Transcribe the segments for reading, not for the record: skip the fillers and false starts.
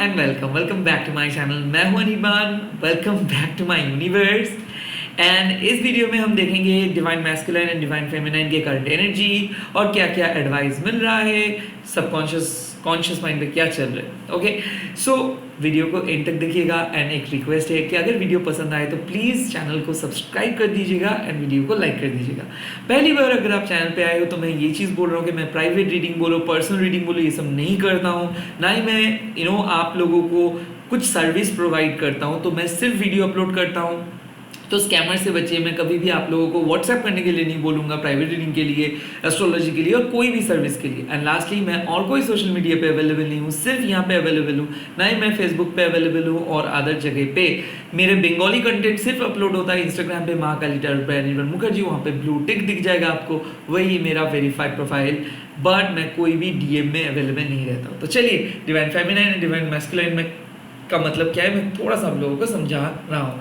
And welcome back to my channel. मैं हूं Anirban. Welcome back to my universe. And इस video में हम देखेंगे divine masculine and divine feminine के करंट एनर्जी और क्या क्या एडवाइस मिल रहा है, सबकॉन्शियस कॉन्शियस माइंड पे क्या चल रहा है। ओके, सो वीडियो को एंड तक देखिएगा। एंड एक रिक्वेस्ट है कि अगर वीडियो पसंद आए तो प्लीज़ चैनल को सब्सक्राइब कर दीजिएगा एंड वीडियो को लाइक कर दीजिएगा। पहली बार अगर आप चैनल पे आए हो तो मैं ये चीज़ बोल रहा हूँ कि मैं प्राइवेट रीडिंग बोलो, पर्सनल रीडिंग बोलो, ये सब नहीं करता हूँ। ना ही मैं आप लोगों को कुछ सर्विस प्रोवाइड करता हूँ। तो मैं सिर्फ वीडियो अपलोड करता हूँ। तो स्कैमर से बचिए। मैं कभी भी आप लोगों को व्हाट्सएप करने के लिए नहीं बोलूँगा, प्राइवेट रीडिंग के लिए, एस्ट्रोलॉजी के लिए और कोई भी सर्विस के लिए। एंड लास्टली, मैं और कोई सोशल मीडिया पे अवेलेबल नहीं हूँ, सिर्फ यहाँ पे अवेलेबल हूँ। ना ही मैं फेसबुक पे अवेलेबल हूँ और अदर जगह पे। मेरे बंगाली कंटेंट सिर्फ अपलोड होता है इंस्टाग्राम पे, महाकाली टैरोट बाय अनिर्बाण मुखर्जी। वहाँ पे ब्लू टिक दिख जाएगा आपको, वही मेरा वेरीफाइड प्रोफाइल। बट मैं कोई भी डीएम में अवेलेबल नहीं रहता हूँ। तो चलिए, divine feminine and divine masculine में का मतलब क्या है, मैं थोड़ा सा आप लोगों को समझा रहा हूँ।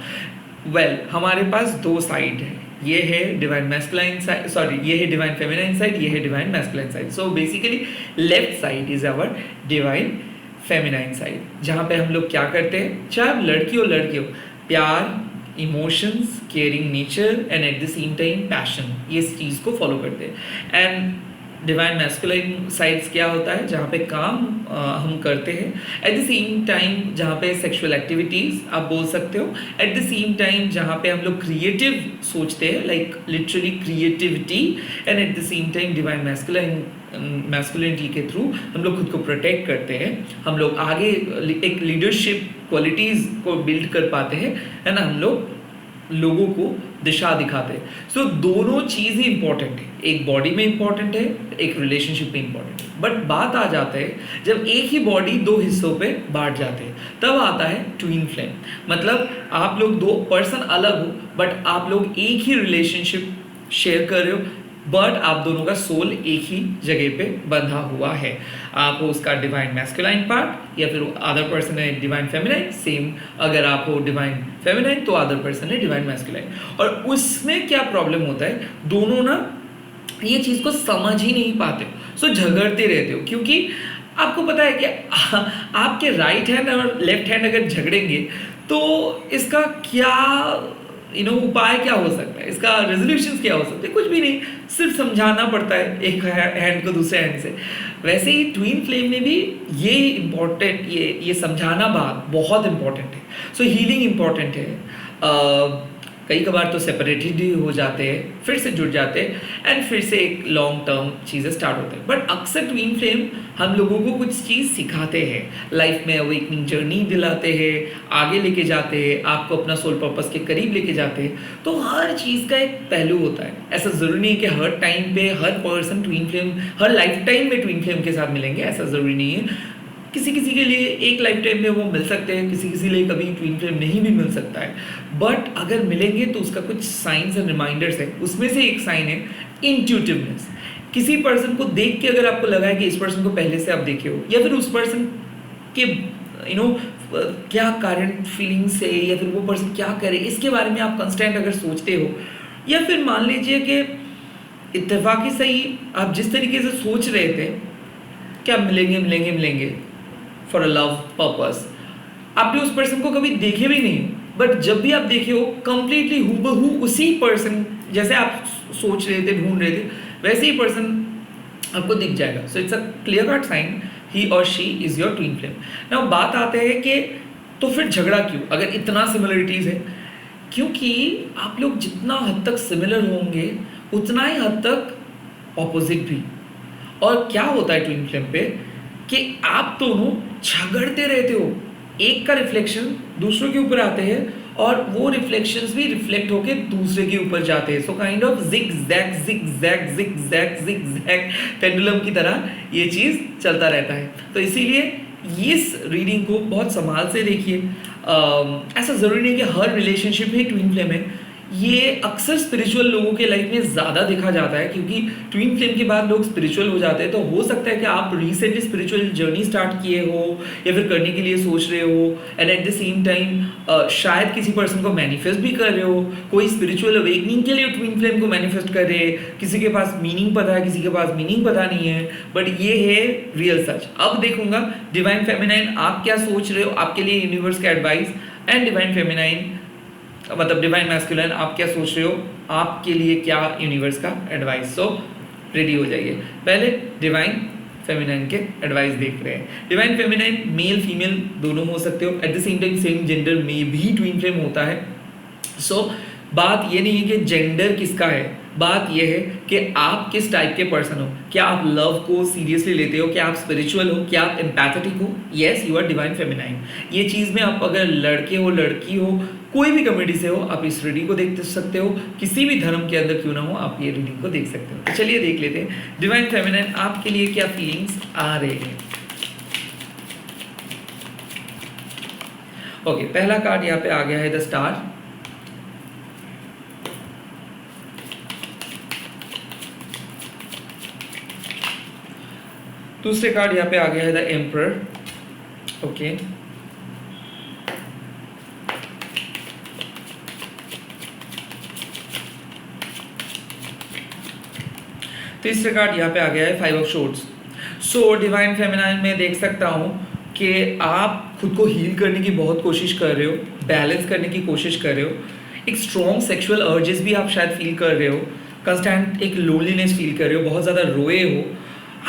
हमारे पास दो साइड है। ये है डिवाइन मैस्कुलाइन साइड, सॉरी, ये है डिवाइन फेमिनाइन साइड, ये है divine masculine side. So basically left side is our divine feminine side, जहाँ पे हम लोग क्या करते हैं, चाहे आप लड़की हो लड़के हो, प्यार, emotions, caring nature and at the same time passion, ये इस चीज़ को फॉलो करते हैं। एंड डिवाइन मैस्कुलाइन साइड्स क्या होता है, जहाँ पे काम हम करते हैं, एट द सेम टाइम जहाँ पे सेक्सुअल एक्टिविटीज़ आप बोल सकते हो, एट द सेम टाइम जहाँ पे हम लोग क्रिएटिव सोचते हैं, like literally creativity, and at the same time divine masculinity के थ्रू हम लोग खुद को प्रोटेक्ट करते हैं। हम लोग आगे एक लीडरशिप क्वालिटीज़ को बिल्ड कर पाते हैं, है ना। हम लोग लोगों को दिशा दिखाते हैं। सो दोनों चीज़ ही इंपॉर्टेंट है, एक बॉडी में इंपॉर्टेंट है, एक रिलेशनशिप में इंपॉर्टेंट है। बट बात आ जाता है जब एक ही बॉडी दो हिस्सों पे बांट जाते हैं, तब आता है ट्विन फ्लेम। मतलब आप लोग दो पर्सन अलग हो, बट आप लोग एक ही रिलेशनशिप शेयर कर रहे हो, बट आप दोनों का सोल एक ही जगह पे बंधा हुआ है। आप हो उसका डिवाइन मैस्कुलाइन पार्ट, या फिर अदर पर्सन है डिवाइन फेमिनाइन। सेम, अगर आप हो डिवाइन फेमिनाइन तो अदर पर्सन है डिवाइन मैस्कुलाइन। और उसमें क्या प्रॉब्लम होता है, दोनों ना ये चीज़ को समझ ही नहीं पाते, सो झगड़ते रहते हो। क्योंकि आपको पता है कि आपके राइट हैंड और लेफ्ट हैंड अगर झगड़ेंगे तो इसका क्या उपाय क्या हो सकता है, इसका रेजोल्यूशन क्या हो सकते हैं, कुछ भी नहीं, सिर्फ समझाना पड़ता है एक हैंड को दूसरे हैंड से। वैसे ही ट्विन फ्लेम में भी ये इम्पोर्टेंट, ये समझाना बात बहुत इंपॉर्टेंट है। सो हीलिंग इम्पॉर्टेंट है। कई कबार तो सेपरेटेड ही हो जाते हैं, फिर से जुड़ जाते हैं एंड फिर से एक लॉन्ग टर्म चीज़ें स्टार्ट होते हैं। बट अक्सर ट्विन फ्लेम हम लोगों को कुछ चीज़ सिखाते हैं, लाइफ में अवेकनिंग जर्नी दिलाते हैं, आगे लेके जाते हैं, आपको अपना सोल पर्पस के करीब लेके जाते हैं। तो हर चीज़ का एक पहलू होता है। ऐसा ज़रूरी नहीं है कि हर टाइम पे हर पर्सन ट्विन फ्लेम, हर लाइफ टाइम में ट्विन फ्लेम के साथ मिलेंगे, ऐसा ज़रूरी नहीं है। किसी किसी के लिए एक लाइफ टाइम में वो मिल सकते हैं, किसी किसी लिए कभी ट्विन फ्लेम नहीं भी मिल सकता है। बट अगर मिलेंगे तो उसका कुछ साइंस एंड रिमाइंडर्स है। उसमें से एक साइन है इंट्यूटिवनेस। किसी पर्सन को देख के अगर आपको लगा है कि इस पर्सन को पहले से आप देखे हो, या फिर उस पर्सन के क्या करंट फीलिंग से, या फिर वो पर्सन क्या करे, इसके बारे में आप कंस्टेंट अगर सोचते हो, या फिर मान लीजिए कि इत्तेफाकी सही आप जिस तरीके से सोच रहे थे कि आप मिलेंगे फॉर अ लव पर्पस, आपने उस पर्सन को कभी देखे भी नहीं, बट जब भी आप देखे हो कंप्लीटली हूबहू उसी पर्सन जैसे आप सोच रहे थे, ढूंढ रहे थे, वैसे ही पर्सन आपको दिख जाएगा। So it's a clear cut sign he और she is your twin flame. Now बात आते हैं कि तो फिर झगड़ा क्यों, अगर इतना सिमिलरिटीज है। क्योंकि आप लोग जितना हद तक सिमिलर होंगे उतना ही हद तक ऑपोजिट भी। और क्या होता है ट्विन फ्लेम पे कि आप दोनों झगड़ते रहते हो, एक का रिफ्लेक्शन दूसरों के ऊपर आते हैं और वो रिफ्लेक्शंस भी रिफ्लेक्ट होके दूसरे के ऊपर जाते हैं। So kind of zig zag pendulum की तरह ये चीज़ चलता रहता है। तो इसीलिए इस रीडिंग को बहुत संभाल से देखिए। ऐसा ज़रूरी नहीं कि हर रिलेशनशिप में ट्विन फ्लेम है। ये अक्सर स्पिरिचुअल लोगों के लाइफ में ज़्यादा देखा जाता है, क्योंकि ट्विन फ्लेम के बाद लोग स्पिरिचुअल हो जाते हैं। तो हो सकता है कि आप रिसेंटली स्पिरिचुअल जर्नी स्टार्ट किए हो या फिर करने के लिए सोच रहे हो, and at the same time शायद किसी पर्सन को मैनिफेस्ट भी कर रहे हो। कोई स्पिरिचुअल अवेकनिंग के लिए ट्विन फ्लेम को मैनिफेस्ट कर रहे हैं, किसी के पास मीनिंग पता है, किसी के पास मीनिंग पता नहीं है, बट ये है रियल सच। अब देखूंगा डिवाइन फेमिनाइन आप क्या सोच रहे हो, आपके लिए यूनिवर्स का एडवाइस, एंड डिवाइन फेमिनाइन मतलब डिवाइन मैस्कुलिन आप क्या सोच रहे हो, आपके लिए क्या यूनिवर्स का एडवाइस। सो रेडी हो जाइए। पहले डिवाइन फेमिनाइन के एडवाइस देख रहे हैं। डिवाइन फेमिनाइन मेल फीमेल दोनों हो सकते हो, eight the same time same gender में भी ट्विन फ्लेम होता है। सो बात ये नहीं है कि जेंडर किसका है, बात यह है कि आप किस टाइप के पर्सन हो। क्या आप लव को सीरियसली लेते हो, क्या आप स्पिरिचुअल हो, क्या आप एम्पैथेटिक हो। Yes, you are divine feminine. ये चीज़ में आप अगर लड़के हो, लड़की हो, कोई भी कम्युनिटी से हो, आप इस रीडिंग को देख सकते हो। किसी भी धर्म के अंदर क्यों ना हो, आप ये रीडिंग को देख सकते हो। तो चलिए देख लेते हैं डिवाइन फेमिनाइन आपके लिए क्या फीलिंग्स आ रहे हैं। ओके, पहला कार्ड यहाँ पे आ गया है द स्टार। दूसरे कार्ड यहाँ पे आ गया है द एम्परर। ओके, तीसरे कार्ड यहाँ पे आ गया है five of shorts. So divine feminine में देख सकता हूँ कि आप खुद को हील करने की बहुत कोशिश कर रहे हो, बैलेंस करने की कोशिश कर रहे हो। एक स्ट्रॉन्ग सेक्सुअल अर्जेस भी आप शायद फील कर रहे हो, कंस्टेंट एक लोनलीनेस फील कर रहे हो, बहुत ज़्यादा रोए हो।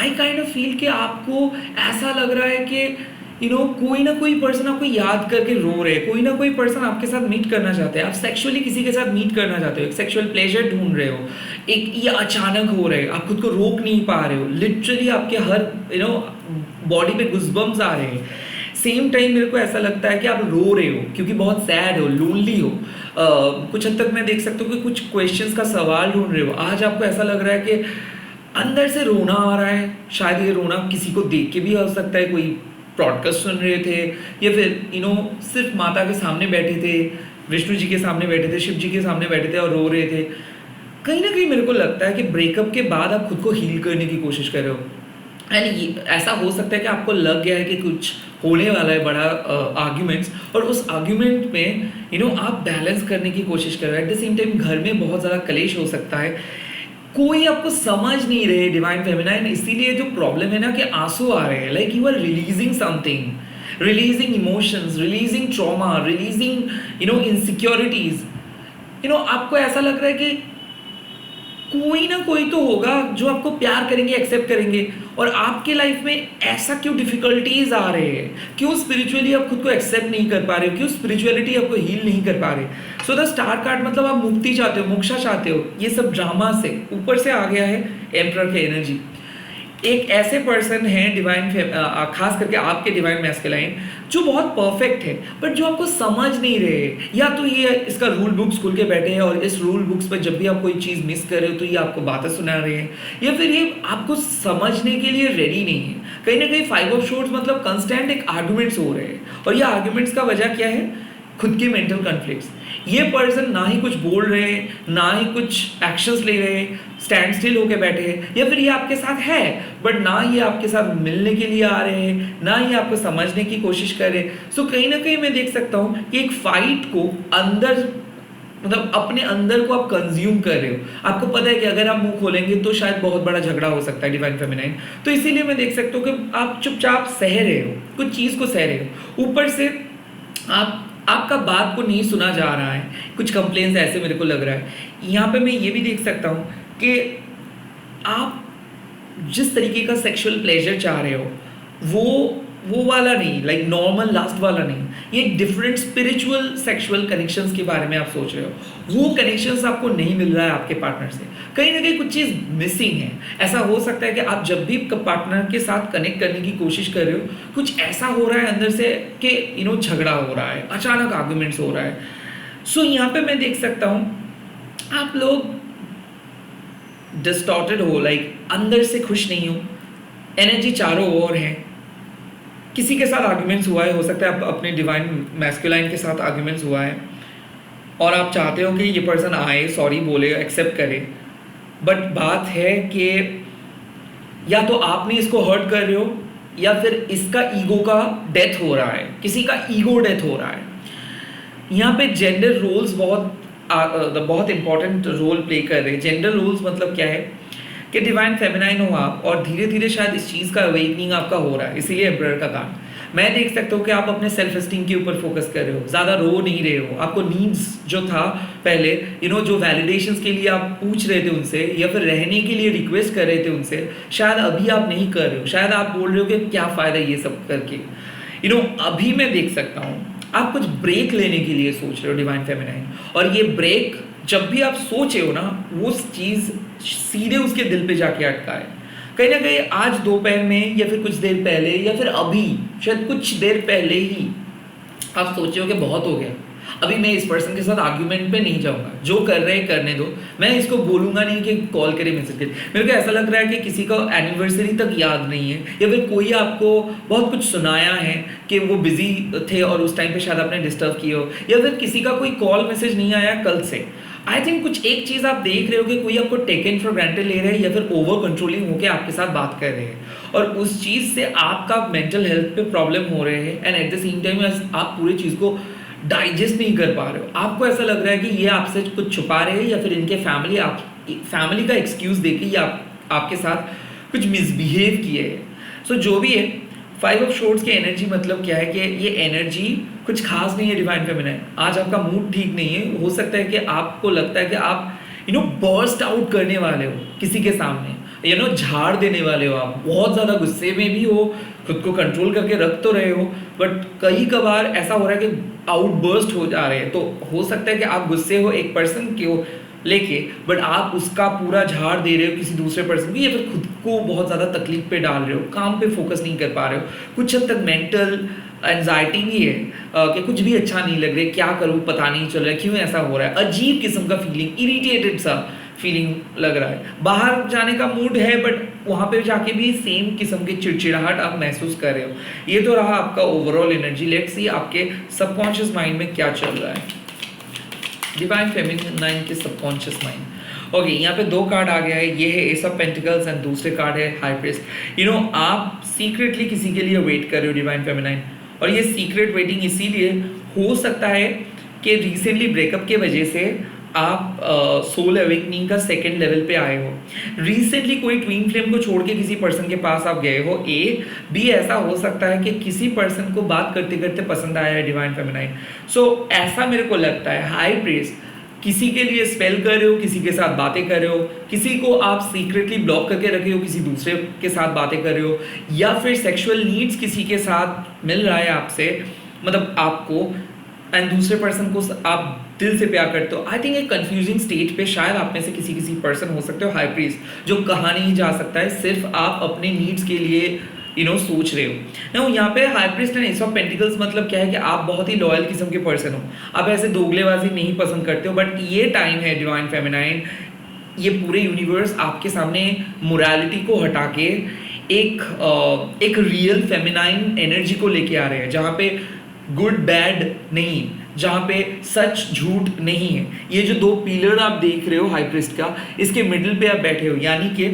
आई काइंड ऑफ फील कि आपको ऐसा लग रहा है कि कोई ना कोई पर्सन आपको याद करके रो रहे हैं, कोई ना कोई पर्सन आपके साथ मीट करना चाहते हैं, आप सेक्सुअली किसी के साथ मीट करना चाहते हो, एक सेक्सुअल प्लेजर ढूंढ रहे हो, एक ये अचानक हो रहा है, आप खुद को रोक नहीं पा रहे हो, लिटरली आपके हर बॉडी पे गुज़बम्स आ रहे हैं। सेम टाइम मेरे को ऐसा लगता है कि आप रो रहे हो क्योंकि बहुत सैड हो, लोनली हो। कुछ हद तक मैं देख सकता हूँ कि कुछ क्वेश्चंस का सवाल ढूंढ रहे हो। आज आपको ऐसा लग रहा है कि अंदर से रोना आ रहा है। शायद ये रोना किसी को देख के भी हो सकता है, कोई ब्रॉडकास्ट सुन रहे थे या फिर सिर्फ माता के सामने बैठे थे, विष्णु जी के सामने बैठे थे, शिव जी के सामने बैठे थे और रो रहे थे। कहीं ना कहीं मेरे को लगता है कि ब्रेकअप के बाद आप खुद को हील करने की कोशिश कर रहे हो। एंड ऐसा हो सकता है कि आपको लग गया है कि कुछ होने वाला है बड़ा आर्ग्यूमेंट्स, और उस आर्ग्यूमेंट में आप बैलेंस करने की कोशिश कर रहे हो। एट द सेम टाइम घर में बहुत ज़्यादा कलेश हो सकता है, कोई आपको समझ नहीं रहे डिवाइन फेमिनाइन। इसीलिए जो प्रॉब्लम है ना कि आंसू आ रहे हैं, like you are releasing something, releasing emotions, releasing trauma, releasing insecurities. आपको ऐसा लग रहा है कि कोई ना कोई तो होगा जो आपको प्यार करेंगे, एक्सेप्ट करेंगे, और आपके लाइफ में ऐसा क्यों डिफिकल्टीज आ रहे हैं, क्यों स्पिरिचुअली आप खुद को एक्सेप्ट नहीं कर पा रहे हो, क्यों स्पिरिचुअलिटी आपको हील नहीं कर पा रहे। सो द स्टार कार्ड मतलब आप मुक्ति चाहते हो, मोक्षा चाहते हो, ये सब ड्रामा से ऊपर से आ गया है एम्परर की एनर्जी। एक ऐसे पर्सन है डिवाइन खास करके आपके डिवाइन मैस्कुलाइन जो बहुत परफेक्ट है, बट जो आपको समझ नहीं रहे, या तो ये इसका रूल बुक्स खुल के बैठे हैं और इस रूल बुक्स पर जब भी आप कोई चीज़ मिस कर रहे हो तो ये आपको बातें सुना रहे हैं, या फिर ये आपको समझने के लिए रेडी नहीं है। कहीं ना कहीं फाइव ऑफ शॉर्ट्स मतलब कंस्टेंट एक आर्गूमेंट्स हो रहे हैं, और ये आर्गूमेंट्स का वजह क्या है, खुद के मेंटल कॉन्फ्लिक्ट्स। ये पर्सन ना ही कुछ बोल रहे हैं, ना ही कुछ एक्शंस ले रहे हैं, स्टैंड स्टिल होके बैठे हैं, या फिर ये आपके साथ है बट ना ये आपके साथ मिलने के लिए आ रहे हैं, ना ही आपको समझने की कोशिश कर रहे हैं। सो कहीं ना कहीं मैं देख सकता हूँ कि एक फाइट को अंदर मतलब अपने अंदर को आप कंज्यूम कर रहे हो। आपको पता है कि अगर आप मुंह खोलेंगे तो शायद बहुत बड़ा झगड़ा हो सकता है डिवाइन फेमिनाइन। तो इसीलिए मैं देख सकता हूँ कि आप चुपचाप सह रहे हो, कुछ चीज़ को सह रहे हो। ऊपर से आपका बात को नहीं सुना जा रहा है, कुछ कंप्लेंट्स ऐसे मेरे को लग रहा है। यहाँ पे मैं ये भी देख सकता हूँ कि आप जिस तरीके का सेक्सुअल प्लेजर चाह रहे हो वो वाला नहीं, लाइक नॉर्मल लास्ट वाला नहीं, ये डिफरेंट स्पिरिचुअल सेक्सुअल कनेक्शंस के बारे में आप सोच रहे हो। वो कनेक्शंस आपको नहीं मिल रहा है आपके पार्टनर से, कहीं ना कहीं कुछ चीज़ मिसिंग है। ऐसा हो सकता है कि आप जब भी पार्टनर के साथ कनेक्ट करने की कोशिश कर रहे हो, कुछ ऐसा हो रहा है अंदर से कि झगड़ा हो रहा है, अचानक आर्गुमेंट्स हो रहा है। सो यहाँ पे मैं देख सकता हूँ आप लोग डिस्टॉर्टेड हो, लाइक अंदर से खुश नहीं हो, एनर्जी चारों ओर है। किसी के साथ आर्ग्यूमेंट्स हुआ है, हो सकता है अपने डिवाइन मैस्कुलाइन के साथ आर्ग्यूमेंट्स हुआ है, और आप चाहते हो कि ये पर्सन आए, सॉरी बोले, एक्सेप्ट करे, बट बात है कि या तो आपने इसको हर्ट कर रहे हो या फिर इसका ईगो का डेथ हो रहा है, किसी का ईगो डेथ हो रहा है। यहाँ पे जेंडर रोल्स बहुत इंपॉर्टेंट रोल प्ले कर रहे हैं। जेंडर रोल्स मतलब क्या है कि डिवाइन फेमिनाइन हो आप और धीरे धीरे शायद इस चीज़ का अवेकनिंग आपका हो रहा है, इसीलिए एम्परर का काम। मैं देख सकता हूँ कि आप अपने सेल्फ एस्टीम के ऊपर फोकस कर रहे हो, ज़्यादा रो नहीं रहे हो। आपको नीड्स जो था पहले जो वैलिडेशंस के लिए आप पूछ रहे थे उनसे या फिर रहने के लिए रिक्वेस्ट कर रहे थे उनसे, शायद अभी आप नहीं कर रहे हो। शायद आप बोल रहे हो कि क्या फ़ायदा ये सब करके। अभी मैं देख सकता हूँ आप कुछ ब्रेक लेने के लिए सोच रहे हो डिवाइन फेमिनाइन, और ये ब्रेक जब भी आप सोचे हो ना, वो चीज़ सीधे उसके दिल पे जाके अटका है। कहीं ना कहीं आज दोपहर में या फिर कुछ देर पहले या फिर अभी शायद कुछ देर पहले ही आप सोचे हो कि बहुत हो गया, अभी मैं इस पर्सन के साथ आर्ग्यूमेंट पे नहीं जाऊंगा, जो कर रहे हैं करने दो, मैं इसको बोलूंगा नहीं कि कॉल करे, मैसेज करे। मेरे को ऐसा लग रहा है कि किसी का एनिवर्सरी तक याद नहीं है, या फिर कोई आपको बहुत कुछ सुनाया है कि वो बिजी थे और उस टाइम पे शायद आपने डिस्टर्ब किया हो, या फिर किसी का कोई कॉल मैसेज नहीं आया कल से। आई थिंक कुछ एक चीज़ आप देख रहे हो कि कोई आपको टेकन फॉर ग्रांटेड ले रहे हैं या फिर ओवर कंट्रोलिंग होकर आपके साथ बात कर रहे हैं, और उस चीज़ से आपका मेंटल हेल्थ पे प्रॉब्लम हो रहे हैं। And at the same time आप पूरी चीज़ को डाइजेस्ट नहीं कर पा रहे हो। आपको ऐसा लग रहा है कि ये आपसे कुछ छुपा रहे हैं, या फिर इनके फैमिली का एक्सक्यूज देके ये आपके साथ कुछ मिसबिहेव किए हैं। सो जो भी है, 5 ऑफ शॉर्ट्स की एनर्जी मतलब क्या है कि ये एनर्जी कुछ खास नहीं है डिवाइन फेमिनाइन। आज आपका मूड ठीक नहीं है, हो सकता है कि आपको लगता है कि आप बर्स्ट आउट करने वाले हो किसी के सामने, झाड़ देने वाले हो, आप बहुत ज़्यादा गुस्से में भी हो, खुद को कंट्रोल करके रख तो रहे हो, बट कई कभार ऐसा हो रहा है कि आउटबर्स्ट हो जा रहे हैं। तो हो सकता है कि आप गुस्से हो एक पर्सन को लेके, बट आप उसका पूरा झाड़ दे रहे हो किसी दूसरे पर्सन की, या फिर खुद को बहुत ज़्यादा तकलीफ पे डाल रहे हो, काम पे फोकस नहीं कर पा रहे हो। कुछ हद तक मेंटल एंजाइटी भी है कि कुछ भी अच्छा नहीं लग रहा है, क्या करूँ पता नहीं चल रहा है, क्यों ऐसा हो रहा है, अजीब किस्म का फीलिंग, इरिटेटेड सा फीलिंग लग रहा है। बाहर जाने का मूड है, बट वहाँ पे जाके भी सेम किस्म की चिड़चिड़ाहट आप महसूस कर रहे हो। ये तो रहा आपका ओवरऑल एनर्जी। लेट्स सी आपके सबकॉन्शियस माइंड में क्या चल रहा है डिवाइन फेमिनाइन के सबकॉन्शियस माइंड। ओके, यहाँ पे 2 कार्ड आ गया है, ये है एस ऑफ पेंटिकल्स एंड दूसरे कार्ड है हाई प्रीस्ट। आप सीक्रेटली किसी के लिए वेट कर रहे हो डिवाइन फेमिनाइन, और ये सीक्रेट वेटिंग इसीलिए हो सकता है कि रिसेंटली ब्रेकअप के वजह से आप सोल अवेकनिंग का 2nd लेवल पे आए हो। रिसेंटली कोई ट्विन फ्लेम को छोड़ के किसी पर्सन के पास आप गए हो। बी ऐसा हो सकता है कि किसी पर्सन को बात करते करते पसंद आया है डिवाइन फेमिनाइन। सो ऐसा मेरे को लगता है। हाई प्रीस्ट किसी के लिए स्पेल कर रहे हो, किसी के साथ बातें कर रहे हो, किसी को आप सीक्रेटली ब्लॉक करके रखे हो, किसी दूसरे के साथ बातें कर रहे हो, या फिर सेक्सुअल नीड्स किसी के साथ मिल रहा है आपसे, मतलब आपको, एंड दूसरे पर्सन को आप दिल से प्यार करते हो। आई थिंक एक कंफ्यूजिंग स्टेज पे शायद आप में से किसी पर्सन हो सकते हो हाई प्रीस्ट, जो कहा नहीं जा सकता है, सिर्फ आप अपने नीड्स के लिए सोच रहे हो ना। यहाँ पे high priest and S of pentacles मतलब क्या है कि आप बहुत ही लॉयल किस्म के पर्सन हो, आप ऐसे दोगलेबाजी नहीं पसंद करते हो। बट ये टाइम है डिवाइन फेमिनाइन, ये पूरे यूनिवर्स आपके सामने मोरालिटी को हटा के एक रियल फेमिनाइन एनर्जी को लेके आ रहे हैं, जहाँ पे गुड बैड नहीं, जहाँ पे सच झूठ नहीं है। ये जो 2 पिलर आप देख रहे हो हाई प्रीस्ट का, इसके मिडिल पे आप बैठे हो, यानी कि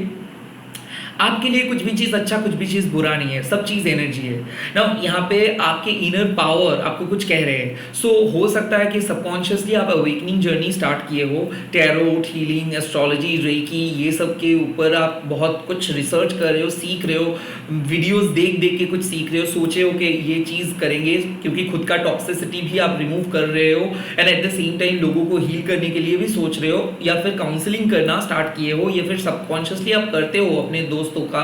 आपके लिए कुछ भी चीज़ अच्छा, कुछ भी चीज़ बुरा नहीं है, सब चीज़ एनर्जी है ना। यहाँ पे आपके इनर पावर आपको कुछ कह रहे हैं। सो हो सकता है कि सबकॉन्शियसली आप अवेकनिंग जर्नी स्टार्ट किए हो, टैरोट, हीलिंग, एस्ट्रोलॉजी, रेकी, ये सब के ऊपर आप बहुत कुछ रिसर्च कर रहे हो, सीख रहे हो, वीडियोस देख देख के कुछ सीख रहे हो, सोचे हो कि ये चीज़ करेंगे, क्योंकि खुद का टॉक्सिसिटी भी आप रिमूव कर रहे हो, and at the same time लोगों को हील करने के लिए भी सोच रहे हो, या फिर काउंसलिंग करना स्टार्ट किए हो, या फिर सबकॉन्शियसली आप करते हो अपने दोस्तों का।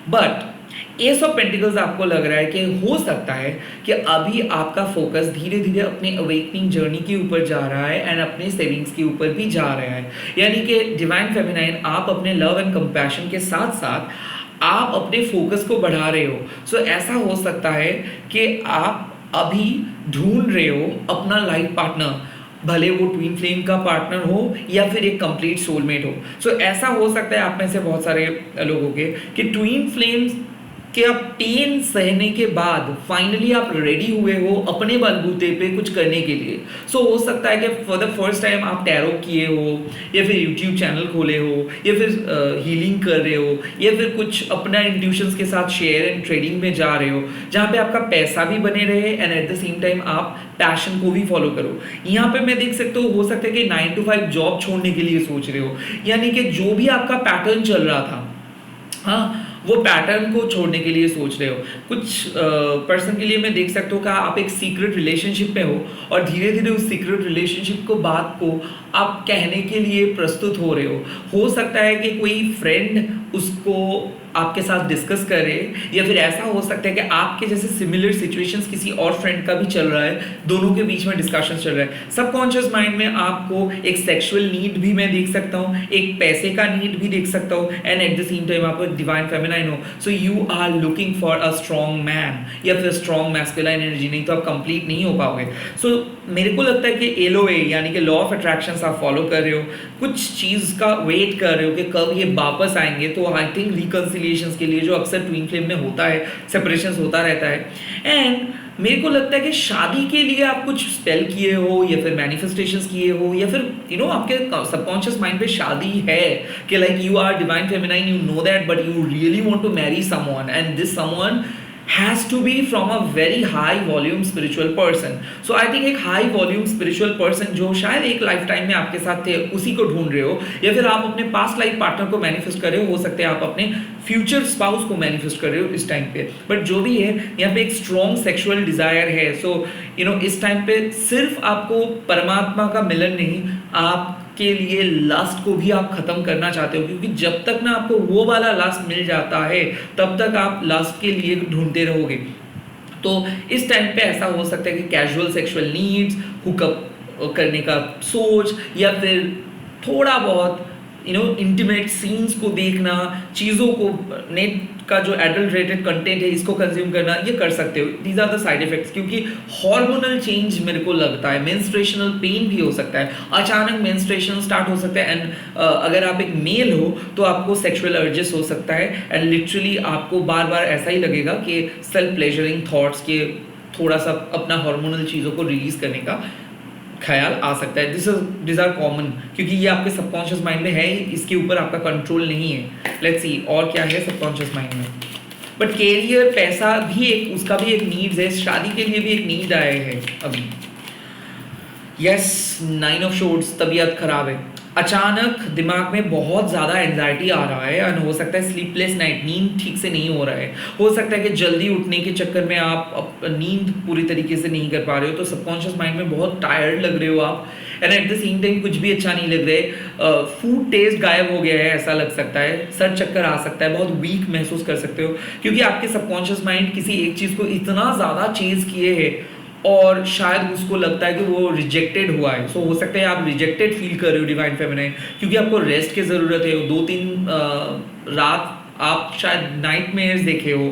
बट एस ऑफ पेंटिकल्स आपको लग रहा है कि हो सकता है कि अभी आपका फोकस धीरे धीरे अपने अवेकनिंग जर्नी के ऊपर जा रहा है, एंड अपने सेविंग्स के ऊपर भी जा रहा है। यानी कि डिवाइन फेमिनाइन, आप अपने लव एंड कंपैशन के साथ साथ आप अपने फोकस को बढ़ा रहे हो। सो ऐसा हो सकता है कि आप अभी ढूंढ रहे हो अपना लाइफ पार्टनर, भले वो ट्विन फ्लेम का पार्टनर हो या फिर एक कंप्लीट सोलमेट हो। सो ऐसा हो सकता है आप में से बहुत सारे लोगों के कि ट्विन फ्लेम्स कि आप पेन सहने के बाद फाइनली आप रेडी हुए हो अपने बलबूते पे कुछ करने के लिए। सो हो सकता है कि फॉर द फर्स्ट टाइम आप टैरो किए हो, या फिर यूट्यूब चैनल खोले हो, या फिर हीलिंग कर रहे हो, या फिर कुछ अपना इंट्यूशंस के साथ शेयर एंड ट्रेडिंग में जा रहे हो, जहाँ पे आपका पैसा भी बने रहे and at the same time आप पैशन को भी फॉलो करो। यहाँ पे मैं देख सकता हूँ, हो सकता है कि 9 to 5 जॉब छोड़ने के लिए सोच रहे हो, यानी कि जो भी आपका पैटर्न चल रहा था, हाँ, वो पैटर्न को छोड़ने के लिए सोच रहे हो। कुछ पर्सन के लिए मैं देख सकता हूँ कि आप एक सीक्रेट रिलेशनशिप में हो और धीरे धीरे उस सीक्रेट रिलेशनशिप को बात को आप कहने के लिए प्रस्तुत हो रहे हो सकता है कि कोई फ्रेंड उसको आपके साथ डिस्कस करे, या फिर ऐसा हो सकता है कि आपके जैसे सिमिलर सिचुएशंस किसी और फ्रेंड का भी चल रहा है, दोनों के बीच में डिस्कशन चल रहा है। सबकॉन्शियस माइंड में आपको एक सेक्सुअल नीड भी मैं देख सकता हूँ, एक पैसे का नीड भी देख सकता हूँ, and at the same time आपको डिवाइन फेमिनाइन हो। So you are looking for a strong man या फिर स्ट्रॉन्ग मैस्कुलाइन एनर्जी, नहीं तो आप कंप्लीट नहीं हो पाओगे। सो मेरे को लगता है कि एलओए यानी कि लॉ ऑफ अट्रैक्शन आप फॉलो कर रहे हो, कुछ चीज़ का वेट कर रहे हो कि कब ये वापस आएंगे। तो आई थिंक रिकंसिलिएशंस के लिए जो अक्सर ट्विन फ्लेम में होता है, सेपरेशंस होता रहता है। एंड मेरे को लगता है कि शादी के लिए आप कुछ स्पेल किए हो, या फिर मैनिफेस्टेशंस किए हो, या फिर आपके सबकॉन्शियस माइंड पे शादी है कि like you are divine feminine, you know that, but you really want to marry someone and this someone has to be from a very high volume spiritual person. So I think एक high volume spiritual person जो शायद एक life time में आपके साथ थे, उसी को ढूंढ रहे हो, या फिर आप अपने पास्ट लाइफ पार्टनर को मैनिफेस्ट कर रहे हो सकता है आप अपने फ्यूचर स्पाउस को मैनिफेस्ट कर रहे हो इस टाइम पे। बट जो भी है, यहाँ पे एक स्ट्रॉन्ग सेक्सुअल डिजायर है। सो इस टाइम पे सिर्फ आपको परमात्मा का मिलन नहीं, आप के लिए लास्ट को भी आप खत्म करना चाहते हो, क्योंकि जब तक ना आपको वो वाला लास्ट मिल जाता है तब तक आप लास्ट के लिए ढूंढते रहोगे। तो इस टाइम पे ऐसा हो सकता है कि कैजुअल सेक्सुअल नीड्स, हुकअप करने का सोच, या फिर थोड़ा बहुत इंटीमेट सीन्स को देखना, चीज़ों को, नेट का जो एडल्ट्रेटेड कंटेंट है इसको कंज्यूम करना, ये कर सकते हो। These are the side effects, क्योंकि हार्मोनल चेंज मेरे को लगता है, मेंस्ट्रुएशनल पेन भी हो सकता है, अचानक मेंस्ट्रुएशन स्टार्ट हो सकता है, एंड अगर आप एक मेल हो तो आपको सेक्सुअल अर्जेस हो सकता है, एंड लिटरली आपको बार बार ऐसा ही लगेगा कि सेल्फ प्लेजरिंग थॉट्स के थोड़ा सा अपना हार्मोनल चीज़ों को रिलीज करने का ख्याल आ सकता है। दिस आर कॉमन, क्योंकि ये आपके सबकॉन्शियस माइंड में है, इसके ऊपर आपका कंट्रोल नहीं है। लेट्स सी और क्या है सबकॉन्शियस माइंड में। बट कैरियर, पैसा भी एक, उसका भी एक नीड्स है, शादी के लिए भी एक नीड आए हैं अभी। यस, 9 ऑफ शोर्ड्स, तबीयत खराब है, अचानक दिमाग में बहुत ज़्यादा एंजाइटी आ रहा है, और हो सकता है स्लीपलेस नाइट, नींद ठीक से नहीं हो रहा है, हो सकता है कि जल्दी उठने के चक्कर में आप नींद पूरी तरीके से नहीं कर पा रहे हो, तो सबकॉन्शियस माइंड में बहुत टायर्ड लग रहे हो आप, and at the same time कुछ भी अच्छा नहीं लग रहा है, फूड टेस्ट गायब हो गया है ऐसा लग सकता है, सर चक्कर आ सकता है, बहुत वीक महसूस कर सकते हो, क्योंकि आपके सबकॉन्शियस माइंड किसी एक चीज़ को इतना ज़्यादा चेज़ किए है और शायद उसको लगता है कि वो रिजेक्टेड हुआ है। सो हो सकता है आप रिजेक्टेड फील कर रहे हो डिवाइन फेमिनाइन, क्योंकि आपको रेस्ट की ज़रूरत है। 2-3 रात आप शायद नाइटमेयर्स देखे हो,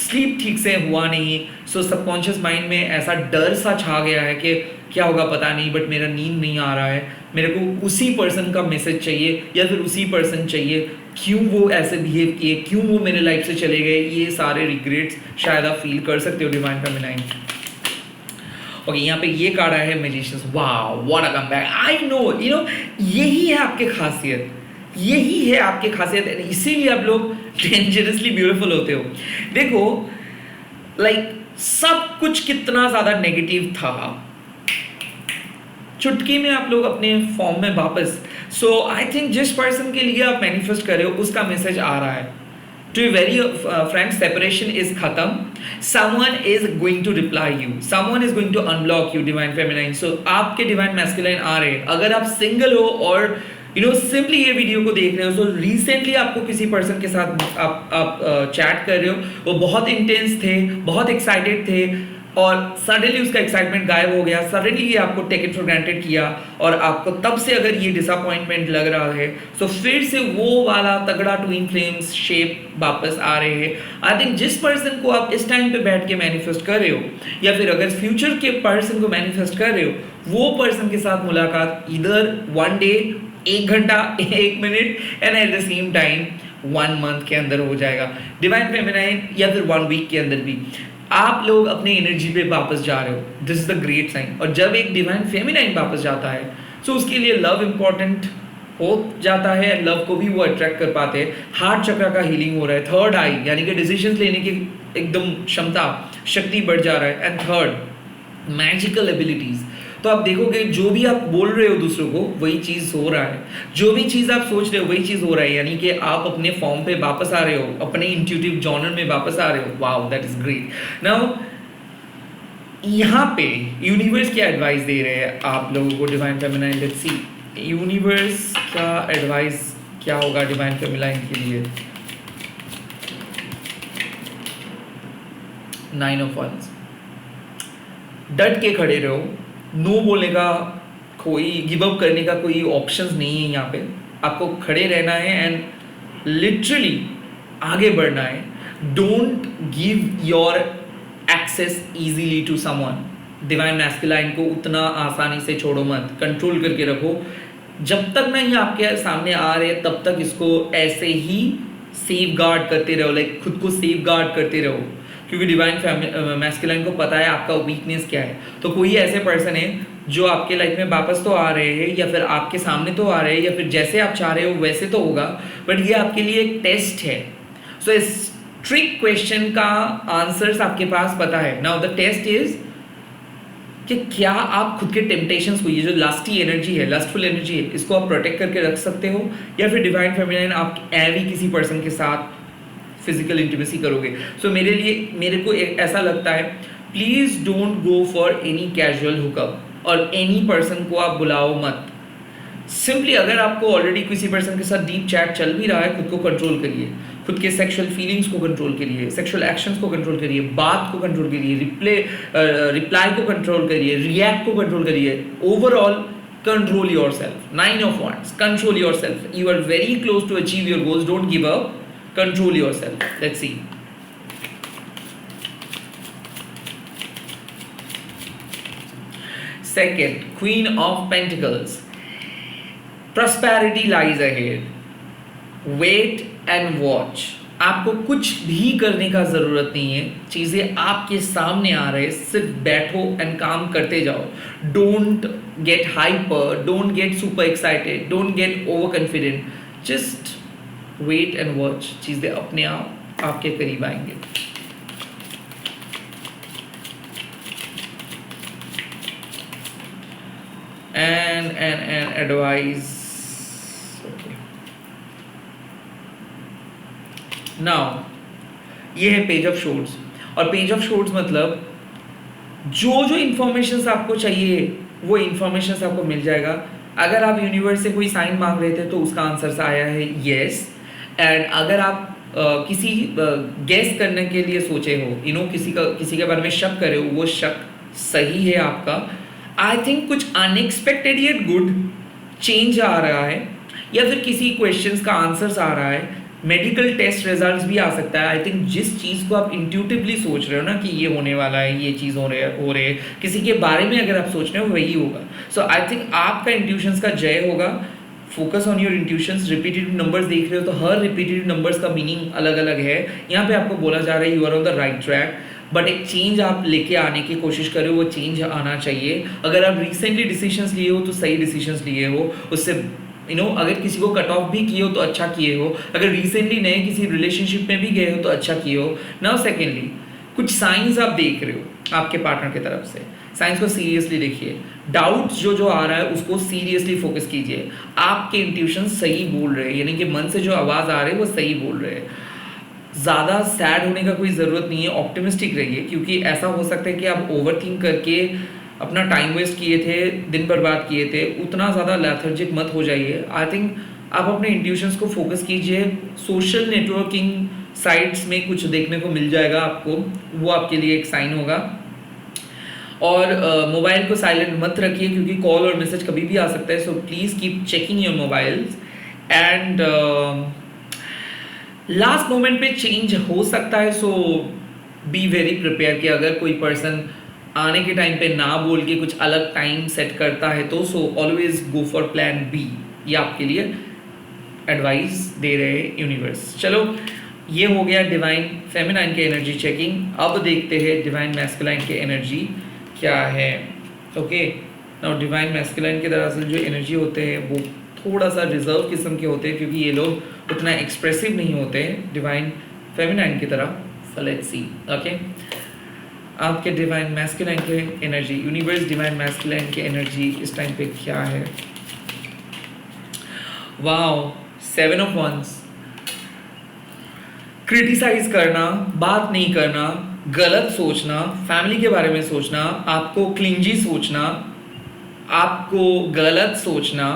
स्लीप ठीक से हुआ नहीं, सो सबकॉन्शियस माइंड में ऐसा डर सा छा गया है कि क्या होगा पता नहीं, बट मेरा नींद नहीं आ रहा है, मेरे को उसी पर्सन का मैसेज चाहिए, या फिर उसी पर्सन चाहिए, क्यों वो ऐसे बिहेव किए, क्यों वो मेरे लाइफ से चले गए, ये सारे रिग्रेट्स शायद आप फील कर सकते हो डिवाइन फेमिनाइन। ओके, यहाँ पे ये कार्ड आया है magicians, wow what a comeback. I know, यही है आपकी खासियत, यही है आपकी खासियत, इसीलिए आप लोग डेंजरसली ब्यूटीफुल होते हो। देखो लाइक सब कुछ कितना ज्यादा नेगेटिव था, चुटकी में आप लोग अपने फॉर्म में वापस। सो आई थिंक जिस पर्सन के लिए आप मैनिफेस्ट कर रहे हो उसका मैसेज आ रहा है। To be very frank, separation is khatam. Someone is going to reply you. Someone is going to unblock you, divine feminine. So आपके divine masculine आ रहे हैं। अगर आप सिंगल हो और सिंपली ये वीडियो को देख रहे हो, तो रिसेंटली आपको किसी पर्सन के साथ आप चैट कर रहे हो, वो बहुत इंटेंस थे, बहुत एक्साइटेड थे, और सडनली उसका एक्साइटमेंट गायब हो गया, सडनली ये आपको टेक इट फॉर ग्रांटेड किया, और आपको तब से अगर ये डिसअपॉइंटमेंट लग रहा है, तो फिर से वो वाला तगड़ा ट्विन फ्लेम्स शेप वापस आ रहे हैं। आई थिंक जिस पर्सन को आप इस टाइम पे बैठ के मैनिफेस्ट कर रहे हो, या फिर अगर फ्यूचर के पर्सन को मैनिफेस्ट कर रहे हो, वो पर्सन के साथ मुलाकात इधर 1 डे, 1 घंटा, 1 minute, and at the same time 1 month के अंदर हो जाएगा, डिवाइन फेमिनाइन या फिर 1 वीक के अंदर भी आप लोग अपने एनर्जी पे वापस जा रहे हो, this is the great sign. और जब एक डिवाइन फेमिनाइन वापस जाता है तो उसके लिए लव इंपॉर्टेंट हो जाता है, लव को भी वो अट्रैक्ट कर पाते हैं। हार्ट चक्र का हीलिंग हो रहा है, थर्ड आई यानी कि डिसीजंस लेने की एकदम क्षमता शक्ति बढ़ जा रहा है, एंड थर्ड मैजिकल एबिलिटीज। तो आप देखोगे जो भी आप बोल रहे हो दूसरों को वही चीज़ हो रहा है, जो भी चीज़ आप सोच रहे हो वही चीज़ हो रहा है, यानी कि आप अपने फॉर्म पे वापस आ रहे हो, अपने इंट्यूटिव जॉनर में वापस आ रहे हो। Wow, that is great. Now यहाँ पे यूनिवर्स क्या एडवाइस दे रहे हैं आप लोगों को divine feminine, let's see universe का एडवाइस क्या होगा डिवाइन फेमिनाइन के लिए। 9 ऑफ वंस, डट के खड़े रहो, नो बोलने का कोई, गिव अप करने का कोई ऑप्शंस नहीं है यहाँ पे, आपको खड़े रहना है एंड लिटरली आगे बढ़ना है। Don't give your access easily to someone. Divine masculine को उतना आसानी से छोड़ो मत, कंट्रोल करके रखो। जब तक ना ये आपके सामने आ रहे तब तक इसको ऐसे ही सेफ गार्ड करते रहो, लाइक खुद को सेफ गार्ड करते रहो, क्योंकि डिवाइन मैस्कुलाइन को पता है आपका वीकनेस क्या है। तो कोई ऐसे पर्सन है जो आपके लाइफ में वापस तो आ रहे हैं, या फिर आपके सामने तो आ रहे हैं, या फिर जैसे आप चाह रहे हो वैसे तो होगा, बट ये आपके लिए एक टेस्ट है। सो इस ट्रिक क्वेश्चन का आंसर्स आपके पास पता है। नाउ द टेस्ट इज कि क्या आप खुद के टेम्पटेशंस को, ये जो लस्टी एनर्जी है, लस्टफुल एनर्जी है, इसको आप प्रोटेक्ट करके रख सकते हो, या फिर डिवाइन फेमिनाइन आप एवी किसी पर्सन के साथ फिजिकल इंटीमेसी करोगे। सो मेरे को ऐसा लगता है, please don't go for any casual hookup, और एनी पर्सन को आप बुलाओ मत। सिंपली अगर आपको ऑलरेडी किसी पर्सन के साथ डीप चैट चल भी रहा है, खुद को कंट्रोल करिए, खुद के सेक्सुअल फीलिंग्स को कंट्रोल करिए, सेक्सुअल एक्शंस को कंट्रोल करिए, बात को कंट्रोल करिए, रिप्लाई को कंट्रोल करिए, रिएक्ट को कंट्रोल करिए। Overall control yourself. 9 of wands, control yourself. You are very close to achieve your goals, don't give up, control yourself. Let's see. Second, Queen of Pentacles. Prosperity lies ahead. Wait and watch. आपको कुछ भी करने का जरूरत नहीं है, चीजें आपके सामने आ रहे, सिर्फ बैठो एंड काम करते जाओ। Don't get hyper, don't get super excited, don't get overconfident, just wait and watch. चीजें अपने आप आपके करीब आएंगे। And advice. नाउ ये है पेज ऑफ शोर्ट्स, और पेज ऑफ शोर्ट्स मतलब जो इंफॉर्मेशन आपको चाहिए वो इंफॉर्मेशन आपको मिल जाएगा। अगर आप यूनिवर्स से कोई साइन मांग रहे थे तो उसका आंसर आया है यस। एंड अगर आप किसी गेस करने के लिए सोचे हो, किसी के बारे में शक करे हो, वो शक सही है आपका। आई थिंक कुछ अनएक्सपेक्टेड येट गुड चेंज आ रहा है, या फिर किसी क्वेश्चंस का आंसर्स आ रहा है, मेडिकल टेस्ट रिजल्ट्स भी आ सकता है। आई थिंक जिस चीज़ को आप इंट्यूटिवली सोच रहे हो ना कि ये होने वाला है, ये चीज़ हो रहे है, किसी के बारे में अगर आप सोच रहे हो वही होगा। सो आई थिंक आपका इंट्यूशंस का जय होगा। Focus on your intuitions. Repetitive numbers देख रहे हो तो हर रिपीटेटिव नंबर्स का मीनिंग अलग अलग है। यहाँ पे आपको बोला जा रहा है you are on the right track, but एक चेंज आप लेके आने की कोशिश करो, वो चेंज आना चाहिए। अगर आप रिसेंटली डिसीजंस लिए हो तो सही डिसीजंस लिए हो, उससे अगर किसी को कट ऑफ भी किए हो तो अच्छा किए हो, अगर रिसेंटली नए किसी रिलेशनशिप में भी गए हो तो अच्छा किए हो। नाउ सेकेंडली, कुछ साइंस आप देख रहे हो आपके पार्टनर की तरफ से, साइंस को सीरियसली देखिए। डाउट्स जो आ रहा है उसको सीरियसली फोकस कीजिए। आपके इंट्यूशन सही बोल रहे हैं, यानी कि मन से जो आवाज़ आ रही है वो सही बोल रहे हैं। ज़्यादा सैड होने का कोई ज़रूरत नहीं है, ऑप्टिमिस्टिक रहिए, क्योंकि ऐसा हो सकता है कि आप ओवरथिंक करके अपना टाइम वेस्ट किए थे, दिन बर्बाद किए थे। उतना ज़्यादा लेथर्जिक मत हो जाइए। आई थिंक आप अपने इंट्यूशंस को फोकस कीजिए। सोशल नेटवर्किंग साइट्स में कुछ देखने को मिल जाएगा आपको, वो आपके लिए एक साइन होगा। और मोबाइल को साइलेंट मत रखिए, क्योंकि कॉल और मैसेज कभी भी आ सकता है। So please keep checking your mobiles. And last moment पे चेंज हो सकता है, सो बी वेरी प्रिपेयर कि अगर कोई पर्सन आने के टाइम पे ना बोल के कुछ अलग टाइम सेट करता है तो so always go for plan B. ये आपके लिए एडवाइस दे रहे यूनिवर्स। चलो ये हो गया डिवाइन फेमिनाइन के एनर्जी चेकिंग। अब देखते हैं डिवाइन मैस्कुलाइन के एनर्जी क्या है। ओके, नाउ डिवाइन मैस्कुलाइन के दरअसल जो एनर्जी होते हैं वो थोड़ा सा रिजर्व किस्म के होते हैं, क्योंकि ये लोग उतना एक्सप्रेसिव नहीं होते हैं डिवाइन फेमिनाइन की तरह। So let's see. ओके, आपके डिवाइन मैस्कुलाइन के एनर्जी, यूनिवर्स डिवाइन मैस्कुलाइन के एनर्जी इस टाइम पे क्या है। Wow, 7 of once. क्रिटिसाइज करना, बात नहीं करना, गलत सोचना, फैमिली के बारे में सोचना, आपको क्लिंजी सोचना, आपको गलत सोचना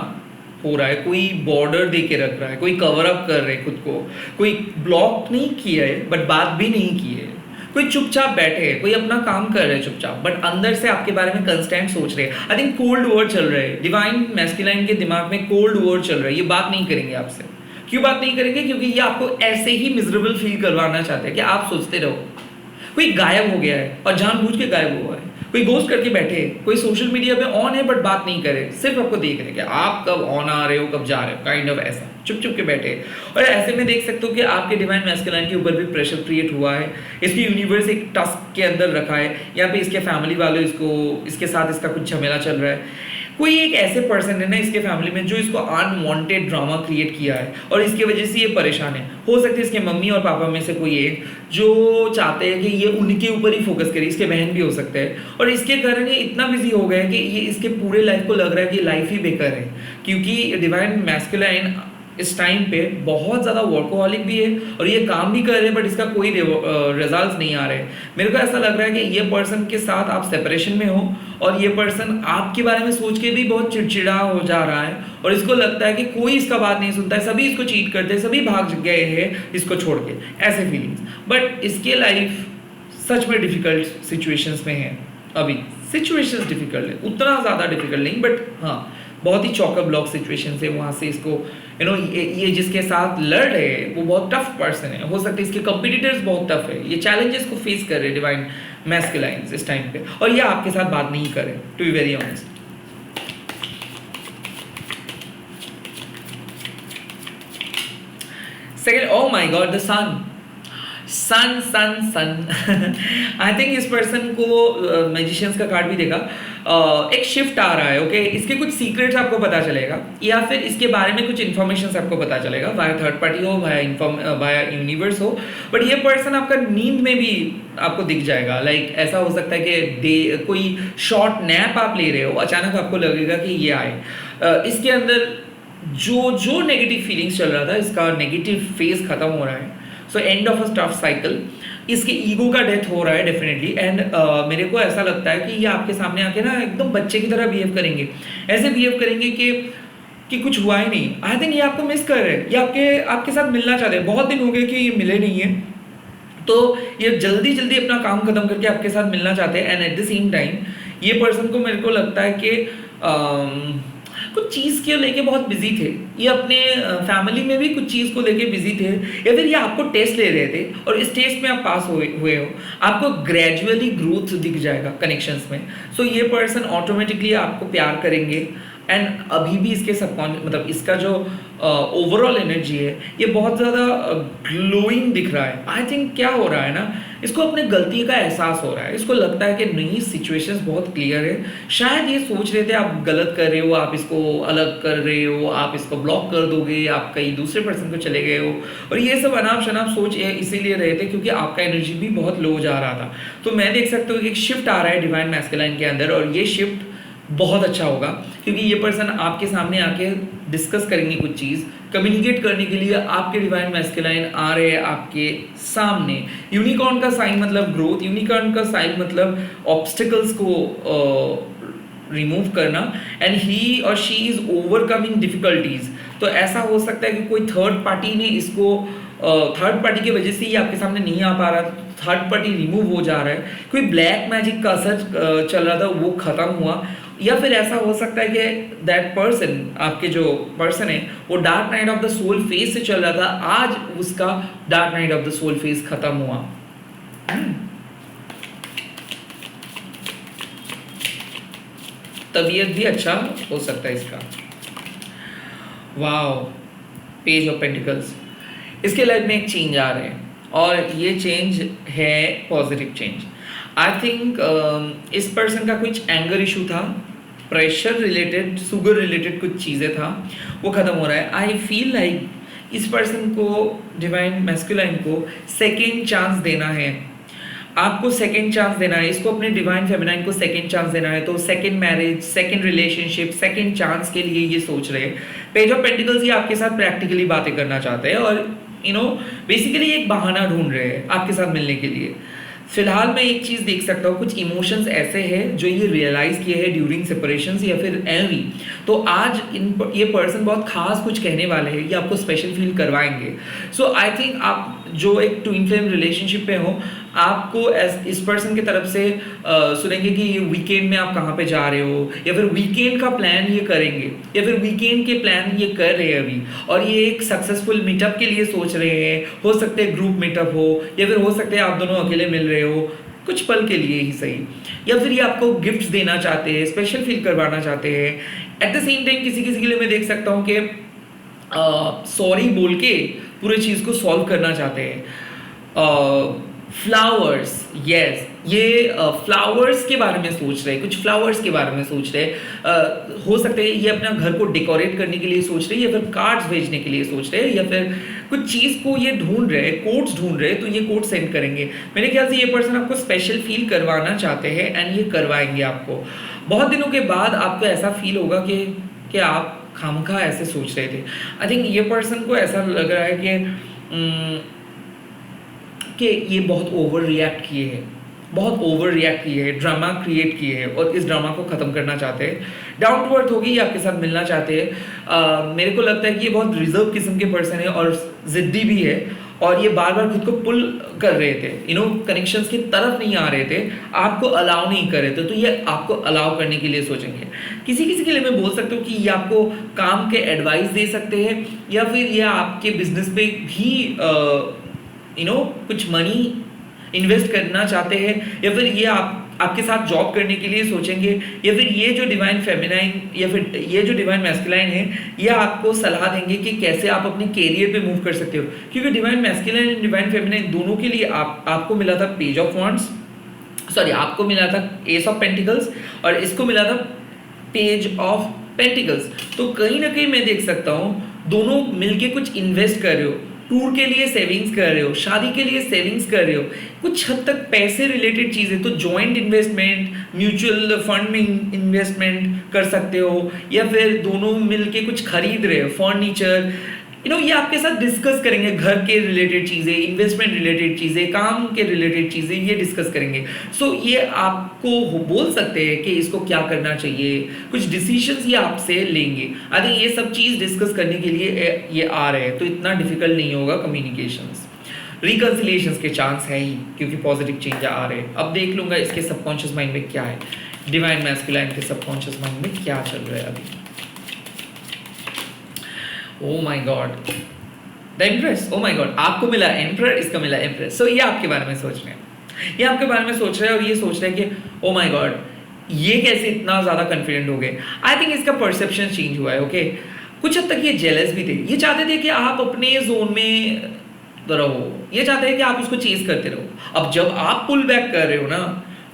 हो रहा है। कोई बॉर्डर दे के रख रहा है, कोई कवर अप कर रहे खुद को, कोई ब्लॉक नहीं किया है बट बात भी नहीं की है, कोई चुपचाप बैठे है, कोई अपना काम कर रहे हैं चुपचाप बट अंदर से आपके बारे में कंस्टेंट सोच रहे हैं। आई थिंक कोल्ड वॉर चल रहे हैं डिवाइन मैस्कुलाइन के दिमाग में, कोल्ड वॉर चल रहा है। ये बात नहीं करेंगे आपसे। क्यों बात नहीं करेंगे? क्योंकि ये आपको ऐसे ही मिजरेबल फील करवाना चाहते हैं कि आप सोचते रहो। कोई गायब हो गया है और जानबूझ के गायब हुआ है, कोई घोस्ट करके बैठे है, कोई सोशल मीडिया पे ऑन है बट बात नहीं करे, सिर्फ आपको देख रहे हैं कि आप कब ऑन आ रहे हो, कब जा रहे हो, काइंड ऑफ ऐसा चुप चुप के बैठे। और ऐसे में देख सकते हो कि आपके डिवाइन मैस्कुलाइन के ऊपर भी प्रेशर क्रिएट हुआ है। इसकी यूनिवर्स एक टास्क के अंदर रखा है, यहाँ पे इसके फैमिली वाले इसके साथ इसका कुछ झमेला चल रहा है। कोई एक ऐसे पर्सन है ना इसके फैमिली में जो इसको अनवांटेड ड्रामा क्रिएट किया है और इसकी वजह से ये परेशान है। हो सकता है इसके मम्मी और पापा में से कोई एक जो चाहते हैं कि ये उनके ऊपर ही फोकस करे, इसके बहन भी हो सकते हैं। और इसके कारण ये इतना बिजी हो गए कि ये इसके पूरे लाइफ को लग रहा है कि लाइफ ही बेकार है, क्योंकि डिवाइन मैस्कुलाइन इस टाइम पे बहुत ज़्यादा वर्कोहॉलिक भी है और ये काम भी कर रहे हैं बट इसका कोई रिजल्ट्स नहीं आ रहे। मेरे को ऐसा लग रहा है कि ये पर्सन के साथ आप सेपरेशन में हो और ये पर्सन आपके बारे में सोच के भी बहुत चिड़चिड़ा हो जा रहा है और इसको लगता है कि कोई इसका बात नहीं सुनता है, सभी इसको चीट करते हैं, सभी भाग गए हैं इसको छोड़ के, ऐसे फीलिंग्स। बट इसके लाइफ सच में डिफिकल्ट सिचुएशंस में है अभी। सिचुएशंस डिफिकल्ट है, उतना ज़्यादा डिफिकल्ट नहीं बट हाँ बहुत ही चौका ब्लॉक सिचुएशन है। वहाँ से इसको ये जिसके साथ लड़ रहे हैं वो बहुत टफ पर्सन है। हो सकता है इसके कंपिटिटर्स बहुत टफ है, ये चैलेंजेस को फेस कर रहे हैं डिवाइन मैस्कुलाइन्स इस टाइम पे, और ये आपके साथ बात नहीं करे, to be very honest. Second, oh my god, the sun I think इस पर्सन को मैजिशियंस का कार्ड भी देखा, एक शिफ्ट आ रहा है। ओके, इसके कुछ सीक्रेट्स आपको पता चलेगा या फिर इसके बारे में कुछ इन्फॉर्मेशन आपको पता चलेगा, वाया थर्ड पार्टी हो, वाया यूनिवर्स हो। बट ये पर्सन आपका नींद में भी आपको दिख जाएगा। लाइक ऐसा हो सकता है कि कोई शॉर्ट नैप आप ले रहे हो, अचानक आपको लगेगा कि ये आए। इसके अंदर जो नेगेटिव फीलिंग्स चल रहा था, इसका नेगेटिव फेज खत्म हो रहा है। So end of a tough cycle. इसके ईगो का डेथ हो रहा है डेफिनेटली। एंड मेरे को ऐसा लगता है कि ये आपके सामने आके ना एकदम बच्चे की तरह बिहेव करेंगे, ऐसे बिहेव करेंगे कि कुछ हुआ ही नहीं। आई थिंक ये आपको मिस कर रहे हैं, ये आपके साथ मिलना चाहते हैं। बहुत दिन हो गए कि ये मिले नहीं है, तो ये जल्दी जल्दी अपना काम खत्म करके आपके साथ मिलना चाहते हैं। And at the same time ये पर्सन को मेरे को लगता है कि कुछ चीज़ के लेके बहुत बिजी थे, ये अपने फैमिली में भी कुछ चीज़ को लेके बिजी थे, या फिर ये आपको टेस्ट ले रहे थे और इस टेस्ट में आप पास हुए हो। आपको ग्रेजुअली ग्रोथ दिख जाएगा कनेक्शंस में। सो ये पर्सन ऑटोमेटिकली आपको प्यार करेंगे। एंड अभी भी इसके सबकॉन्शियस मतलब इसका जो ओवरऑल एनर्जी है ये बहुत ज़्यादा ग्लोइंग दिख रहा है। आई थिंक क्या हो रहा है ना, इसको अपने गलती का एहसास हो रहा है। इसको लगता है कि नहीं, सिचुएशंस बहुत क्लियर है। शायद ये सोच रहे थे आप गलत कर रहे हो, आप इसको अलग कर रहे हो, आप इसको ब्लॉक कर दोगे, आप कहीं दूसरे पर्सन को चले गए हो, और ये सब अनाप शनाप सोच इसीलिए रहे थे क्योंकि आपका एनर्जी भी बहुत लो जा रहा था। तो मैं देख सकता हूँ कि एक शिफ्ट आ रहा है डिवाइन मैस्कुलाइन के अंदर, और ये शिफ्ट बहुत अच्छा होगा क्योंकि ये पर्सन आपके सामने आके डिस्कस करेंगे कुछ चीज़, कम्युनिकेट करने के लिए आपके डिवाइन मैस्कुलाइन आ रहे हैं आपके सामने। यूनिकॉर्न का साइन मतलब ग्रोथ, यूनिकॉर्न का साइन मतलब ऑब्स्टिकल्स को रिमूव करना, एंड ही और शी इज़ ओवरकमिंग डिफिकल्टीज। तो ऐसा हो सकता है कि कोई थर्ड पार्टी ने इसको थर्ड पार्टी की वजह से ही आपके सामने नहीं आ पा रहा, थर्ड पार्टी रिमूव हो जा रहा है। कोई ब्लैक मैजिक का असर चल रहा था वो खत्म हुआ, या फिर ऐसा हो सकता है कि दैट पर्सन, आपके जो पर्सन है वो dark night of the soul phase से चल रहा था, आज उसका dark night of the soul phase खत्म हुआ। तबीयत भी अच्छा हो सकता है इसका। वाओ, पेज ऑफ पेंटिकल्स, इसके लाइफ में एक चेंज आ रहे हैं और ये चेंज है पॉजिटिव चेंज। आई थिंक इस पर्सन का कुछ एंगर इशू था, प्रेशर रिलेटेड, शुगर रिलेटेड कुछ चीज़ें था, वो ख़त्म हो रहा है। आई फील लाइक इस पर्सन को, डिवाइन मैस्कुलाइन को सेकेंड चांस देना है, आपको सेकेंड चांस देना है, इसको अपने डिवाइन फेमिनाइन को सेकेंड चांस देना है। तो second marriage, second relationship, second chance के लिए ये सोच रहे हैं। पेज ऑफ पेंटिकल्स ये आपके साथ प्रैक्टिकली बातें करना चाहते हैं और बेसिकली एक बहाना ढूंढ रहे हैं आपके साथ मिलने के लिए। फिलहाल मैं एक चीज़ देख सकता हूँ, कुछ इमोशंस ऐसे हैं जो ये रियलाइज़ किए हैं ड्यूरिंग सेपरेशन या फिर एनवी। तो आज ये पर्सन बहुत खास कुछ कहने वाले हैं, ये आपको स्पेशल फील करवाएंगे। सो आई थिंक आप जो एक ट्विन फ्लेम रिलेशनशिप पे हो, आपको इस पर्सन की तरफ से सुनेंगे कि ये वीकेंड में आप कहाँ पे जा रहे हो, या फिर वीकेंड का प्लान ये करेंगे, या फिर वीकेंड के प्लान ये कर रहे हैं अभी, और ये एक सक्सेसफुल मीटअप के लिए सोच रहे हैं। हो सकते हैं ग्रुप मीटअप हो, या फिर हो सकते हैं आप दोनों अकेले मिल रहे हो कुछ पल के लिए ही सही, या फिर ये आपको गिफ्ट्स देना चाहते हैं, स्पेशल फील करवाना चाहते हैं। एट द सेम टाइम किसी किसी के लिए मैं देख सकता हूँ कि सॉरी बोल के पूरे चीज़ को सॉल्व करना चाहते हैं। फ्लावर्स, यस, ये फ्लावर्स के बारे में सोच रहे हैं, कुछ फ्लावर्स के बारे में सोच रहे हैं। हो सकते हैं ये अपना घर को डेकोरेट करने के लिए सोच रहे हैं, या फिर कार्ड्स भेजने के लिए सोच रहे हैं, या फिर कुछ चीज़ को ये ढूंढ रहे हैं, कोड्स ढूंढ रहे हैं, तो ये कोड सेंड करेंगे। मेरे ख्याल से ये पर्सन आपको स्पेशल फील करवाना चाहते हैं एंड ये करवाएंगे आपको। बहुत दिनों के बाद आपको ऐसा फील होगा कि आप खामखा ऐसे सोच रहे थे। आई थिंक ये पर्सन को ऐसा लग रहा है कि ये बहुत ओवर रिएक्ट किए हैं, बहुत ओवर रिएक्ट किए हैं, ड्रामा क्रिएट किए हैं और इस ड्रामा को ख़त्म करना चाहते हैं। डाउन टू अर्थ होगी, ये आपके साथ मिलना चाहते हैं। मेरे को लगता है कि ये बहुत रिजर्व किस्म के पर्सन है और ज़िद्दी भी है, और ये बार बार खुद को पुल कर रहे थे, कनेक्शंस की तरफ नहीं आ रहे थे, आपको अलाउ नहीं कर रहे थे, तो ये आपको अलाउ करने के लिए सोचेंगे। किसी किसी के लिए मैं बोल सकता हूँ कि ये आपको काम के एडवाइस दे सकते हैं, या फिर ये आपके बिजनेस पे भी कुछ मनी इन्वेस्ट करना चाहते हैं, या फिर ये आपके साथ जॉब करने के लिए सोचेंगे, या फिर ये जो डिवाइन फेमिनाइन या फिर ये जो डिवाइन मैस्कुलाइन है, ये आपको सलाह देंगे कि कैसे आप अपने कैरियर पे मूव कर सकते हो। क्योंकि divine masculine and divine feminine दोनों के लिए आपको मिला था पेज ऑफ वॉन्ड्स, सॉरी आपको मिला था एस ऑफ पेंटिकल्स, और इसको मिला था पेज ऑफ पेंटिकल्स। तो कहीं ना कहीं मैं देख सकता हूँ दोनों मिलके कुछ इन्वेस्ट कर रहे हो, टूर के लिए सेविंग्स कर रहे हो, शादी के लिए सेविंग्स कर रहे हो, कुछ हद तक पैसे रिलेटेड चीज़ें, तो जॉइंट इन्वेस्टमेंट, म्यूचुअल फंड में इन्वेस्टमेंट कर सकते हो, या फिर दोनों मिलके कुछ खरीद रहे हो, फर्नीचर, ये आपके साथ डिस्कस करेंगे, घर के रिलेटेड चीज़ें, इन्वेस्टमेंट रिलेटेड चीज़ें, काम के रिलेटेड चीज़ें, ये डिस्कस करेंगे। सो ये आपको बोल सकते हैं कि इसको क्या करना चाहिए, कुछ डिसीजंस ये आपसे लेंगे। आई थिंक ये सब चीज़ डिस्कस करने के लिए ये आ रहे हैं, तो इतना डिफिकल्ट नहीं होगा कम्युनिकेशंस। रिकन्सिलिएशंस के चांस है ही, क्योंकि पॉजिटिव चेंज आ रहे हैं। अब देख लूँगा इसके सबकॉन्शियस माइंड में क्या है, डिवाइन मैस्कुलाइन के सबकॉन्शियस माइंड में क्या चल रहा है अभी। Oh my God, the Empress, oh my God, आपको मिला एम्परर, इसका मिला एम्प्रेस। सो ये आपके बारे में सोच रहे हैं, ये आपके बारे में सोच रहे हैं, और ये सोच रहे हैं कि oh my God, ये कैसे इतना ज़्यादा कॉन्फिडेंट हो गए। आई थिंक इसका परसेप्शन चेंज हुआ है। ओके, कुछ हद तक ये जेलस भी थे, ये चाहते थे कि आप अपने जोन में रहो, ये चाहते हैं कि आप उसको चेज करते रहो। अब जब आप पुल बैक कर रहे हो ना,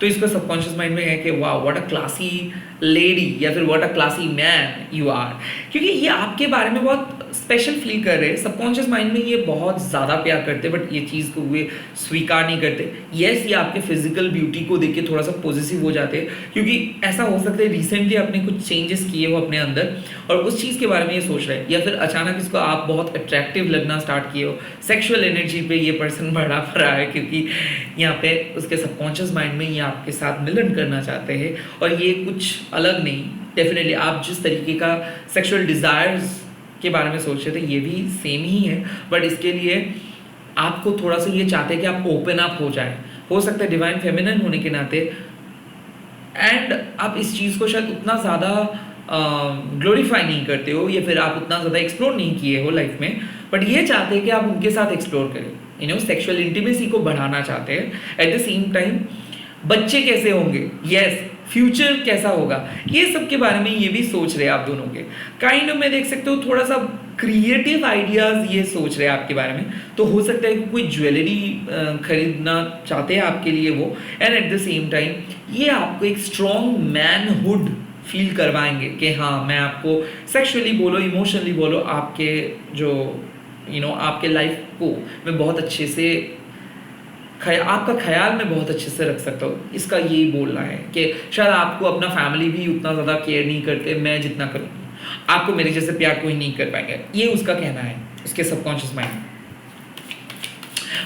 तो इसका सबकॉन्शियस माइंड में है कि वाह व्हाट अ क्लासी लेडी, या फिर what a classy man you are, क्योंकि ये आपके बारे में बहुत स्पेशल फील कर रहे हैं। सबकॉन्शियस माइंड में ये बहुत ज़्यादा प्यार करते हैं, बट ये चीज़ को वे स्वीकार नहीं करते। यस, ये आपके फिजिकल ब्यूटी को देख के थोड़ा सा पॉजिटिव हो जाते हैं, क्योंकि ऐसा हो सकता है रिसेंटली आपने कुछ चेंजेस किए हो अपने अंदर और उस चीज़ के बारे में ये सोच रहे हैं, या फिर अचानक इसको आप बहुत अट्रैक्टिव लगना स्टार्ट किए हो। सेक्शुअल एनर्जी पे ये पर्सन बढ़ा रहा है, क्योंकि यहाँ पे उसके सबकॉन्शियस माइंड में ये आपके साथ मिलन करना चाहते हैं, और ये कुछ अलग नहीं। डेफिनेटली आप जिस तरीके का सेक्शुअल डिज़ायर्स के बारे में सोच रहे थे, ये भी सेम ही है, बट इसके लिए आपको थोड़ा सा ये चाहते हैं कि आप ओपन अप हो जाए। हो सकता है डिवाइन फेमिनिन होने के नाते, एंड आप इस चीज़ को शायद उतना ज़्यादा ग्लोरीफाई नहीं करते हो, या फिर आप उतना ज़्यादा एक्सप्लोर नहीं किए हो लाइफ में, बट ये चाहते हैं कि आप उनके साथ एक्सप्लोर करें। सेक्शुअल इंटीमेसी को बढ़ाना चाहते हैं। एट द सेम टाइम बच्चे कैसे होंगे, यस, फ्यूचर कैसा होगा, ये सब के बारे में ये भी सोच रहे हैं आप दोनों के। काइंड में देख सकते हो थोड़ा सा क्रिएटिव आइडियाज़ ये सोच रहे हैं आपके बारे में, तो हो सकता है कि कोई ज्वेलरी खरीदना चाहते हैं आपके लिए वो, and at the same time ये आपको एक स्ट्रॉन्ग मैनहुड फील करवाएंगे कि हाँ मैं आपको सेक्सुअली बोलो, इमोशनली बोलो, आपके जो आपके लाइफ को मैं बहुत अच्छे से आपका ख्याल मैं बहुत अच्छे से रख सकता हूँ। इसका यही बोलना है कि शायद आपको अपना फैमिली भी उतना ज़्यादा केयर नहीं करते मैं जितना करूँ, आपको मेरे जैसे प्यार कोई नहीं कर पाएंगे, ये उसका कहना है उसके सबकॉन्शियस माइंड में।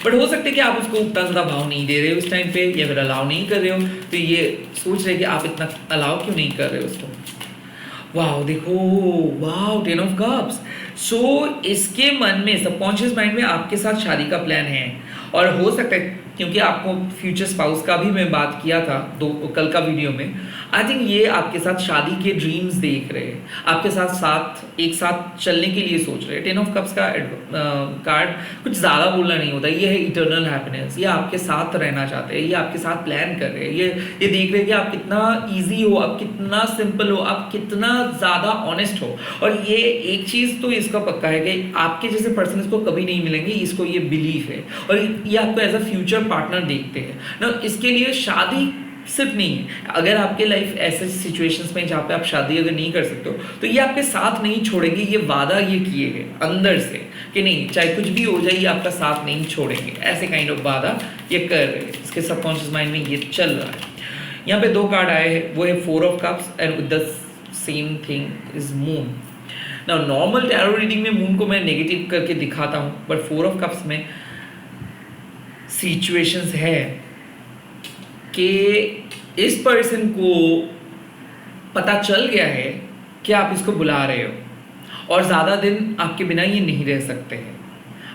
बट हो सकता है कि आप उसको उतना ज़्यादा भाव नहीं दे रहे हो उस टाइम पे, या फिर अलाउ नहीं कर रहे हो, तो ये सोच रहे कि आप इतना अलाउ क्यों नहीं कर रहे हो उसको। वाह देखो, वाह 10 ऑफ कप्स। सो इसके मन में, सबकॉन्शियस माइंड में आपके साथ शादी का प्लान है, और हो सकता है क्योंकि आपको फ्यूचर स्पाउस का भी मैं बात किया था कल का वीडियो में, आई थिंक ये आपके साथ शादी के ड्रीम्स देख रहे हैं, आपके साथ एक साथ चलने के लिए सोच रहे हैं। 10 ऑफ कप्स का कार्ड कुछ ज़्यादा बोलना नहीं होता, ये है इटर्नल हैप्पीनेस, ये आपके साथ रहना चाहते हैं, ये आपके साथ प्लान कर रहे हैं, ये देख रहे हैं कि आप कितना ईजी हो, आप कितना सिंपल हो, आप कितना ज़्यादा ऑनेस्ट हो। और ये एक चीज़ तो इसका पक्का है कि आपके जैसे पर्सन इसको कभी नहीं मिलेंगे, इसको ये बिलीफ है, और ये आपको एज अ फ्यूचर पार्टनर देखते हैं ना। इसके लिए शादी सिर्फ नहीं है, अगर आपके लाइफ ऐसे सिचुएशंस में जहाँ पे आप शादी अगर नहीं कर सकते हो, तो ये आपके साथ नहीं छोड़ेंगे, ये वादा ये किए हैं अंदर से कि नहीं चाहे कुछ भी हो जाए ये आपका साथ नहीं छोड़ेंगे, ऐसे काइंड ऑफ वादा ये कर रहे हैं, इसके सबकॉन्शियस माइंड में ये चल रहा है। यहाँ पे 2 कार्ड आए हैं, वो है 4 of cups and with the same thing is moon. ना नॉर्मल टैरो रीडिंग में मून को मैं नेगेटिव करके दिखाता हूँ, बट 4 ऑफ कप्स में सिचुएशंस है कि इस पर्सन को पता चल गया है कि आप इसको बुला रहे हो और ज़्यादा दिन आपके बिना ये नहीं रह सकते हैं।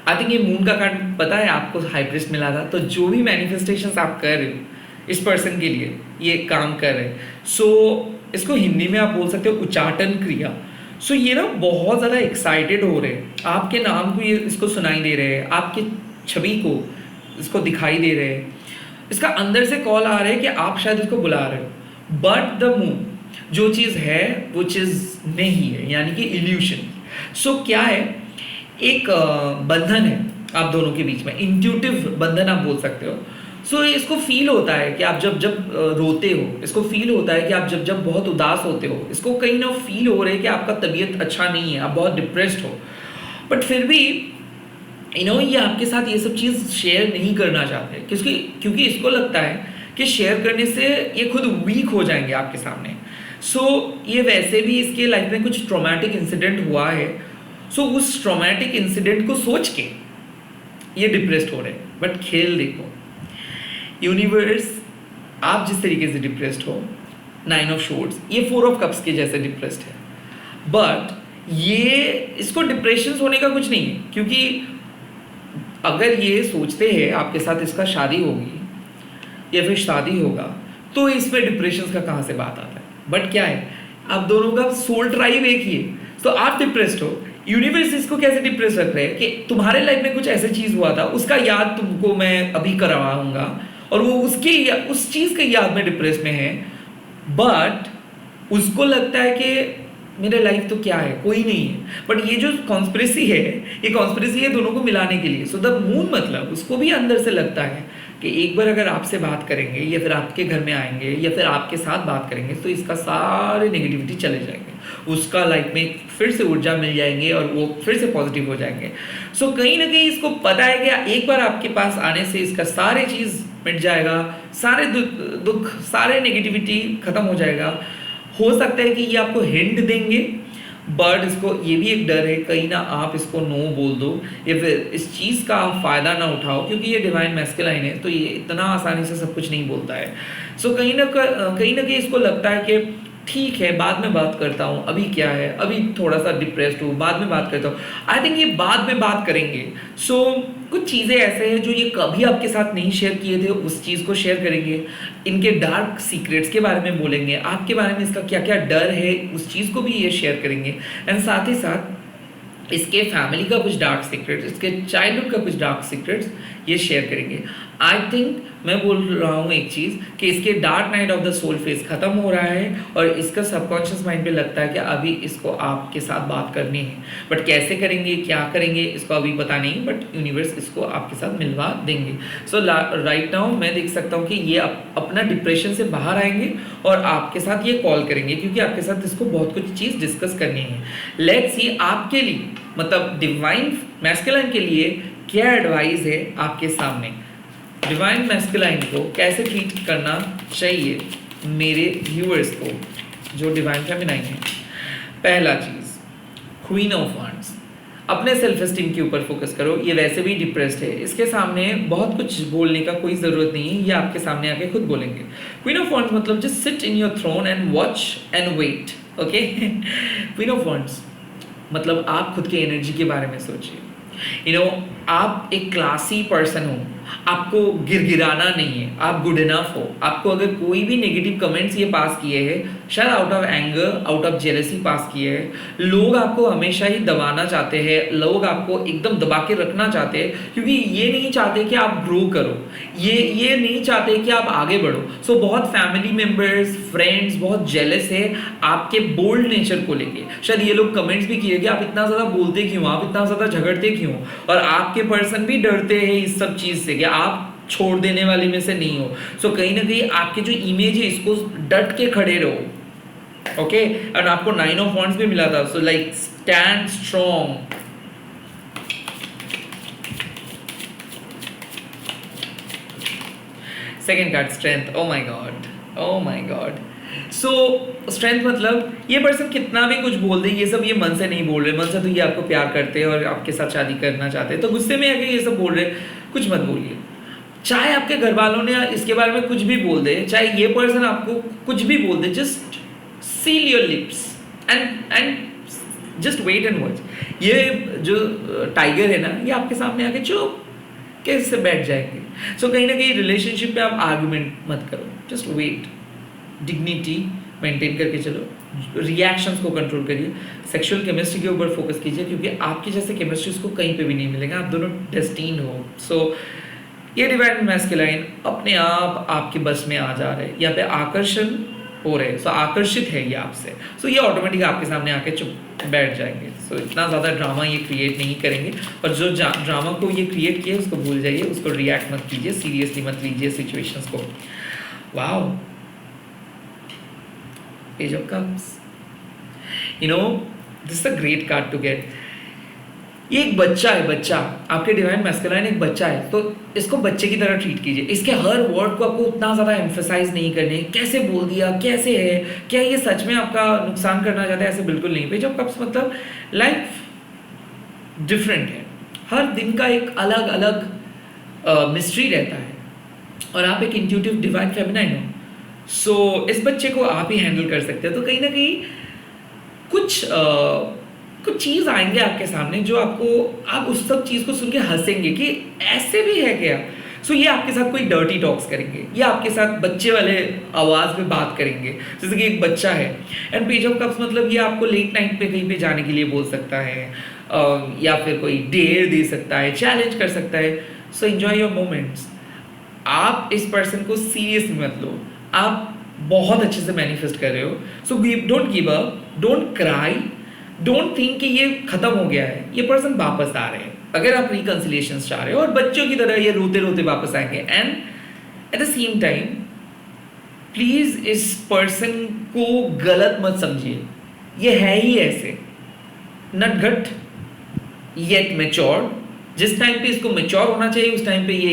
आई थिंक ये मून का कार्ड पता है आपको हाई प्रीस्ट मिला था, तो जो भी मैनिफेस्टेशंस आप कर रहे हो इस पर्सन के लिए ये काम कर रहे हैं। सो इसको हिंदी में आप बोल सकते हो उच्चाटन क्रिया। सो ये ना बहुत ज़्यादा एक्साइटेड हो रहे हैं, आपके नाम को ये इसको सुनाई दे रहे हैं, आपकी छवि को इसको दिखाई दे रहे हैं, इसका अंदर से कॉल आ रहा है कि आप शायद इसको बुला रहे हो। बट द मून जो चीज़ है वो चीज़ नहीं है, यानी कि इल्यूशन। सो क्या है, एक बंधन है आप दोनों के बीच में, इंट्यूटिव बंधन आप बोल सकते हो। सो इसको फील होता है कि आप जब जब रोते हो, इसको फील होता है कि आप जब जब बहुत उदास होते हो, इसको कहीं ना फील हो रहा है कि आपका तबीयत अच्छा नहीं है, आप बहुत डिप्रेस्ड हो, बट फिर भी ये आपके साथ ये सब चीज़ शेयर नहीं करना चाहते, क्योंकि इसको लगता है कि शेयर करने से ये खुद वीक हो जाएंगे आपके सामने। सो ये वैसे भी इसके लाइफ में कुछ ट्रॉमेटिक इंसिडेंट हुआ है, सो उस ट्रॉमेटिक इंसिडेंट को सोच के ये डिप्रेस्ड हो रहे हैं। बट खेल देखो, यूनिवर्स आप जिस तरीके से डिप्रेस्ड हो, 9 ऑफ शॉर्ट्स ये 4 ऑफ कप्स के जैसे डिप्रेस्ड है, बट ये इसको डिप्रेशन होने का कुछ नहीं है, क्योंकि अगर ये सोचते हैं आपके साथ इसका शादी होगी या फिर शादी होगा, तो इसमें डिप्रेशन का कहाँ से बात आता है। बट क्या है, आप दोनों का सोल ट्राइब एक ही है, तो आप डिप्रेस्ड हो, यूनिवर्स इसको कैसे डिप्रेस रख रहे हैं कि तुम्हारे लाइफ में कुछ ऐसे चीज़ हुआ था, उसका याद तुमको मैं अभी करवाऊंगा, और वो उस चीज़ के याद में डिप्रेस में है। बट उसको लगता है कि मेरा लाइफ तो क्या है, कोई नहीं है। बट ये जो कॉन्स्पिरेसी है, ये कॉन्स्पिरेसी है दोनों को मिलाने के लिए। सो द मून मतलब उसको भी अंदर से लगता है कि एक बार अगर आपसे बात करेंगे या फिर आपके घर में आएंगे या फिर आपके साथ बात करेंगे, तो इसका सारे नेगेटिविटी चले जाएंगे, उसका लाइफ में फिर से ऊर्जा मिल जाएंगे और वो फिर से पॉजिटिव हो जाएंगे। सो कहीं ना कहीं इसको पता है कि एक बार आपके पास आने से इसका सारे चीज़ मिट जाएगा, सारे दुख सारे नेगेटिविटी खत्म हो जाएगा। हो सकता है कि ये आपको हिंट देंगे, बट इसको ये भी एक डर है कहीं ना आप इसको नो बोल दो या फिर इस चीज़ का आप फ़ायदा ना उठाओ, क्योंकि ये डिवाइन मैस्कुलाइन है, तो ये इतना आसानी से सब कुछ नहीं बोलता है। सो कहीं ना कहीं इसको लगता है कि ठीक है बाद में बात करता हूँ, अभी क्या है, अभी थोड़ा सा डिप्रेस्ड हूँ, बाद में बात करता हूँ। आई थिंक ये बाद में बात करेंगे। सो कुछ चीज़ें ऐसे हैं जो ये कभी आपके साथ नहीं शेयर किए थे, उस चीज़ को शेयर करेंगे, इनके डार्क सीक्रेट्स के बारे में बोलेंगे, आपके बारे में इसका क्या क्या डर है उस चीज़ को भी ये शेयर करेंगे, एंड साथ ही साथ इसके फैमिली का कुछ डार्क सीक्रेट्स, इसके चाइल्डहुड का कुछ डार्क सीक्रेट्स ये शेयर करेंगे। आई थिंक मैं बोल रहा हूँ एक चीज़ कि इसके dark night of the soul phase खत्म हो रहा है और इसका सबकॉन्शियस माइंड पे लगता है कि अभी इसको आपके साथ बात करनी है, बट कैसे करेंगे क्या करेंगे इसको अभी पता नहीं, बट यूनिवर्स इसको आपके साथ मिलवा देंगे। सो राइट नाउ मैं देख सकता हूँ कि ये अपना डिप्रेशन से बाहर आएंगे और आपके साथ ये कॉल करेंगे क्योंकि आपके साथ इसको बहुत कुछ चीज़ डिस्कस करनी है। लेट्स सी आपके लिए मतलब डिवाइन मैस्कुलाइन के लिए क्या एडवाइस है आपके सामने, डिवाइन मैस्कुलाइन को कैसे ट्रीट करना चाहिए मेरे व्यूअर्स को जो डिवाइन फेमिनाइन है। पहला चीज़, क्वीन ऑफ वांड्स, अपने सेल्फ एस्टीम के ऊपर फोकस करो। ये वैसे भी डिप्रेस्ड है, इसके सामने बहुत कुछ बोलने का कोई ज़रूरत नहीं है, ये आपके सामने आके खुद बोलेंगे। क्वीन ऑफ वांड्स मतलब just sit in your throne and watch and wait, okay. Queen of wands मतलब आप खुद की एनर्जी के बारे में सोचिए। आप एक क्लासी पर्सन हो, आपको गिरगिराना नहीं है, आप गुड इनफ हो। आपको अगर कोई भी नेगेटिव कमेंट्स ये पास किए हैं, शायद out of anger, out of jealousy pass किए हैं, लोग आपको हमेशा ही दबाना चाहते हैं, लोग आपको एकदम दबा के रखना चाहते हैं क्योंकि ये नहीं चाहते कि आप ग्रो करो, ये नहीं चाहते कि आप आगे बढ़ो। सो बहुत फैमिली मेम्बर्स, फ्रेंड्स बहुत जेलस है आपके बोल्ड नेचर को लेके। शायद ये लोग कमेंट्स भी किए कि आप इतना ज़्यादा बोलते क्यों, आप इतना ज़्यादा झगड़ते क्यों, और आपके पर्सन भी डरते हैं इस सब चीज़ से कि आप छोड़ देने वाले में से नहीं हो। सो कहीं ना कहीं आपकी जो इमेज है इसको डट के खड़े रहो, ओके। और आपको 9 ऑफ वांड्स भी मिला था, so like stand strong. Second card strength, O my God, O my God. So strength मतलब ये पर्सन कितना भी कुछ बोल दे, ये सब ये मन से नहीं बोल रहे, मन से तो ये आपको प्यार करते हैं और आपके साथ शादी करना चाहते हैं, तो गुस्से में आके ये सब बोल रहे, कुछ मत बोलिए। चाहे आपके घर वालों ने इसके बारे में कुछ भी बोल दे, चाहे ये पर्सन आपको कुछ भी बोल दे, just seal your lips and just wait and watch. ये जो टाइगर है ना, ये आपके सामने आके चुप कैसे बैठ जाएंगे। सो कहीं ना कहीं रिलेशनशिप में आप आर्गुमेंट मत करो, जस्ट वेट, डिग्निटी मेंटेन करके चलो, रिएक्शंस को कंट्रोल करिए, सेक्सुअल केमिस्ट्री के ऊपर फोकस कीजिए क्योंकि आपकी जैसे केमिस्ट्री को कहीं पे भी नहीं मिलेगा, आप दोनों डेस्टिन्ड हो। सो ये डिवाइन मैस्कुलाइन अपने आप आपके बस में आ जा रहे हैं, यहाँ पे आकर्षण हो रहे हैं, सो आकर्षित है ये आपसे, सो ये ऑटोमेटिक आपके सामने आके चुप बैठ जाएंगे। सो इतना ज़्यादा ड्रामा ये क्रिएट नहीं करेंगे, और जो ड्रामा को ये क्रिएट किया उसको भूल जाइए, उसको रिएक्ट मत कीजिए, सीरियसली मत लीजिए सिचुएशंस को। Wow, Page of Cups, this is a great card to get। ये एक बच्चा है, बच्चा, आपके डिवाइन मैस्कुलाइन एक बच्चा है, तो इसको बच्चे की तरह ट्रीट कीजिए। इसके हर वर्ड को आपको उतना ज़्यादा एम्फेसाइज नहीं करने, कैसे बोल दिया, कैसे है, क्या ये सच में आपका नुकसान करना चाहता है, ऐसे बिल्कुल नहीं। पेज ऑफ कप्स मतलब लाइफ डिफरेंट है, हर दिन का एक अलग अलग मिस्ट्री रहता है और आप एक इंट्यूटिव डिवाइन फेमिनाइन हो। सो इस बच्चे को आप ही हैंडल कर सकते हैं। तो कहीं ना कहीं कुछ चीज़ आएंगे आपके सामने जो आपको, आप उस सब चीज़ को सुन के हंसेंगे कि ऐसे भी है क्या। सो ये आपके साथ कोई डर्टी टॉक्स करेंगे, ये आपके साथ बच्चे वाले आवाज़ में बात करेंगे जैसे कि एक बच्चा है। एंड पेज ऑफ कप्स मतलब ये आपको लेट नाइट पे कहीं पे जाने के लिए बोल सकता है, या फिर कोई डेयर दे सकता है, चैलेंज कर सकता है। So enjoy your moments. आप इस पर्सन को सीरियस मत लो, आप बहुत अच्छे से मैनिफेस्ट कर रहे हो। So don't give up, don't cry, don't think कि ये खत्म हो गया है, ये पर्सन वापस आ रहे हैं। अगर आप रिकंसिलिएशन चाह रहे हो और बच्चों की तरह ये रोते रोते वापस आएंगे। And at the same time please इस पर्सन को गलत मत समझिए, ये है ही ऐसे नटघट येट मैच्योर। जिस टाइम पे इसको मैच्योर होना चाहिए उस टाइम पे ये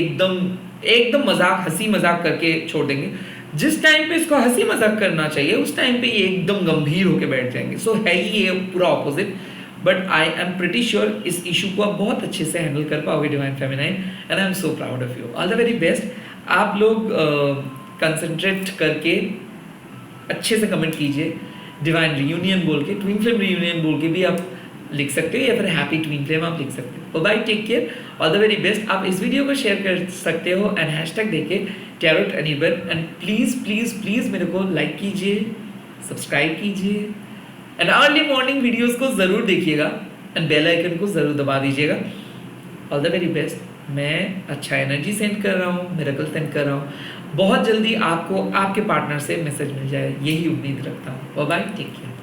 एकदम मजाक, हंसी मजाक करके छोड़ देंगे। जिस टाइम पे इसको हंसी मजाक करना चाहिए उस टाइम पे ये एकदम गंभीर होकर बैठ जाएंगे। सो है ही ये पूरा opposite, but I am pretty sure इस इशू को आप बहुत अच्छे से हैंडल कर पाओगे divine feminine, and I am so proud of you. All the very best. आप लोग कंसंट्रेट करके अच्छे से कमेंट कीजिए, डिवाइन रियूनियन बोल के, ट्विन फ्लेम रियूनियन बोल के भी आप लिख सकते हो, या फिर हैप्पी ट्विन फ्लेम आप लिख सकते हो। Bye, take care, all the very best. आप इस वीडियो को शेयर कर सकते हो एंड हैशटैग देके tarot anyone, and please please please मेरे को लाइक कीजिए, सब्सक्राइब कीजिए, एंड अर्ली मॉर्निंग वीडियोस को ज़रूर देखिएगा, एंड बेल आइकन को ज़रूर दबा दीजिएगा। All the very best. मैं अच्छा एनर्जी सेंड कर रहा हूँ, मिरेकल सेंड कर रहा हूँ। बहुत जल्दी आपको आपके पार्टनर से मैसेज मिल जाए, यही उम्मीद रखता हूँ। Bye bye, take care.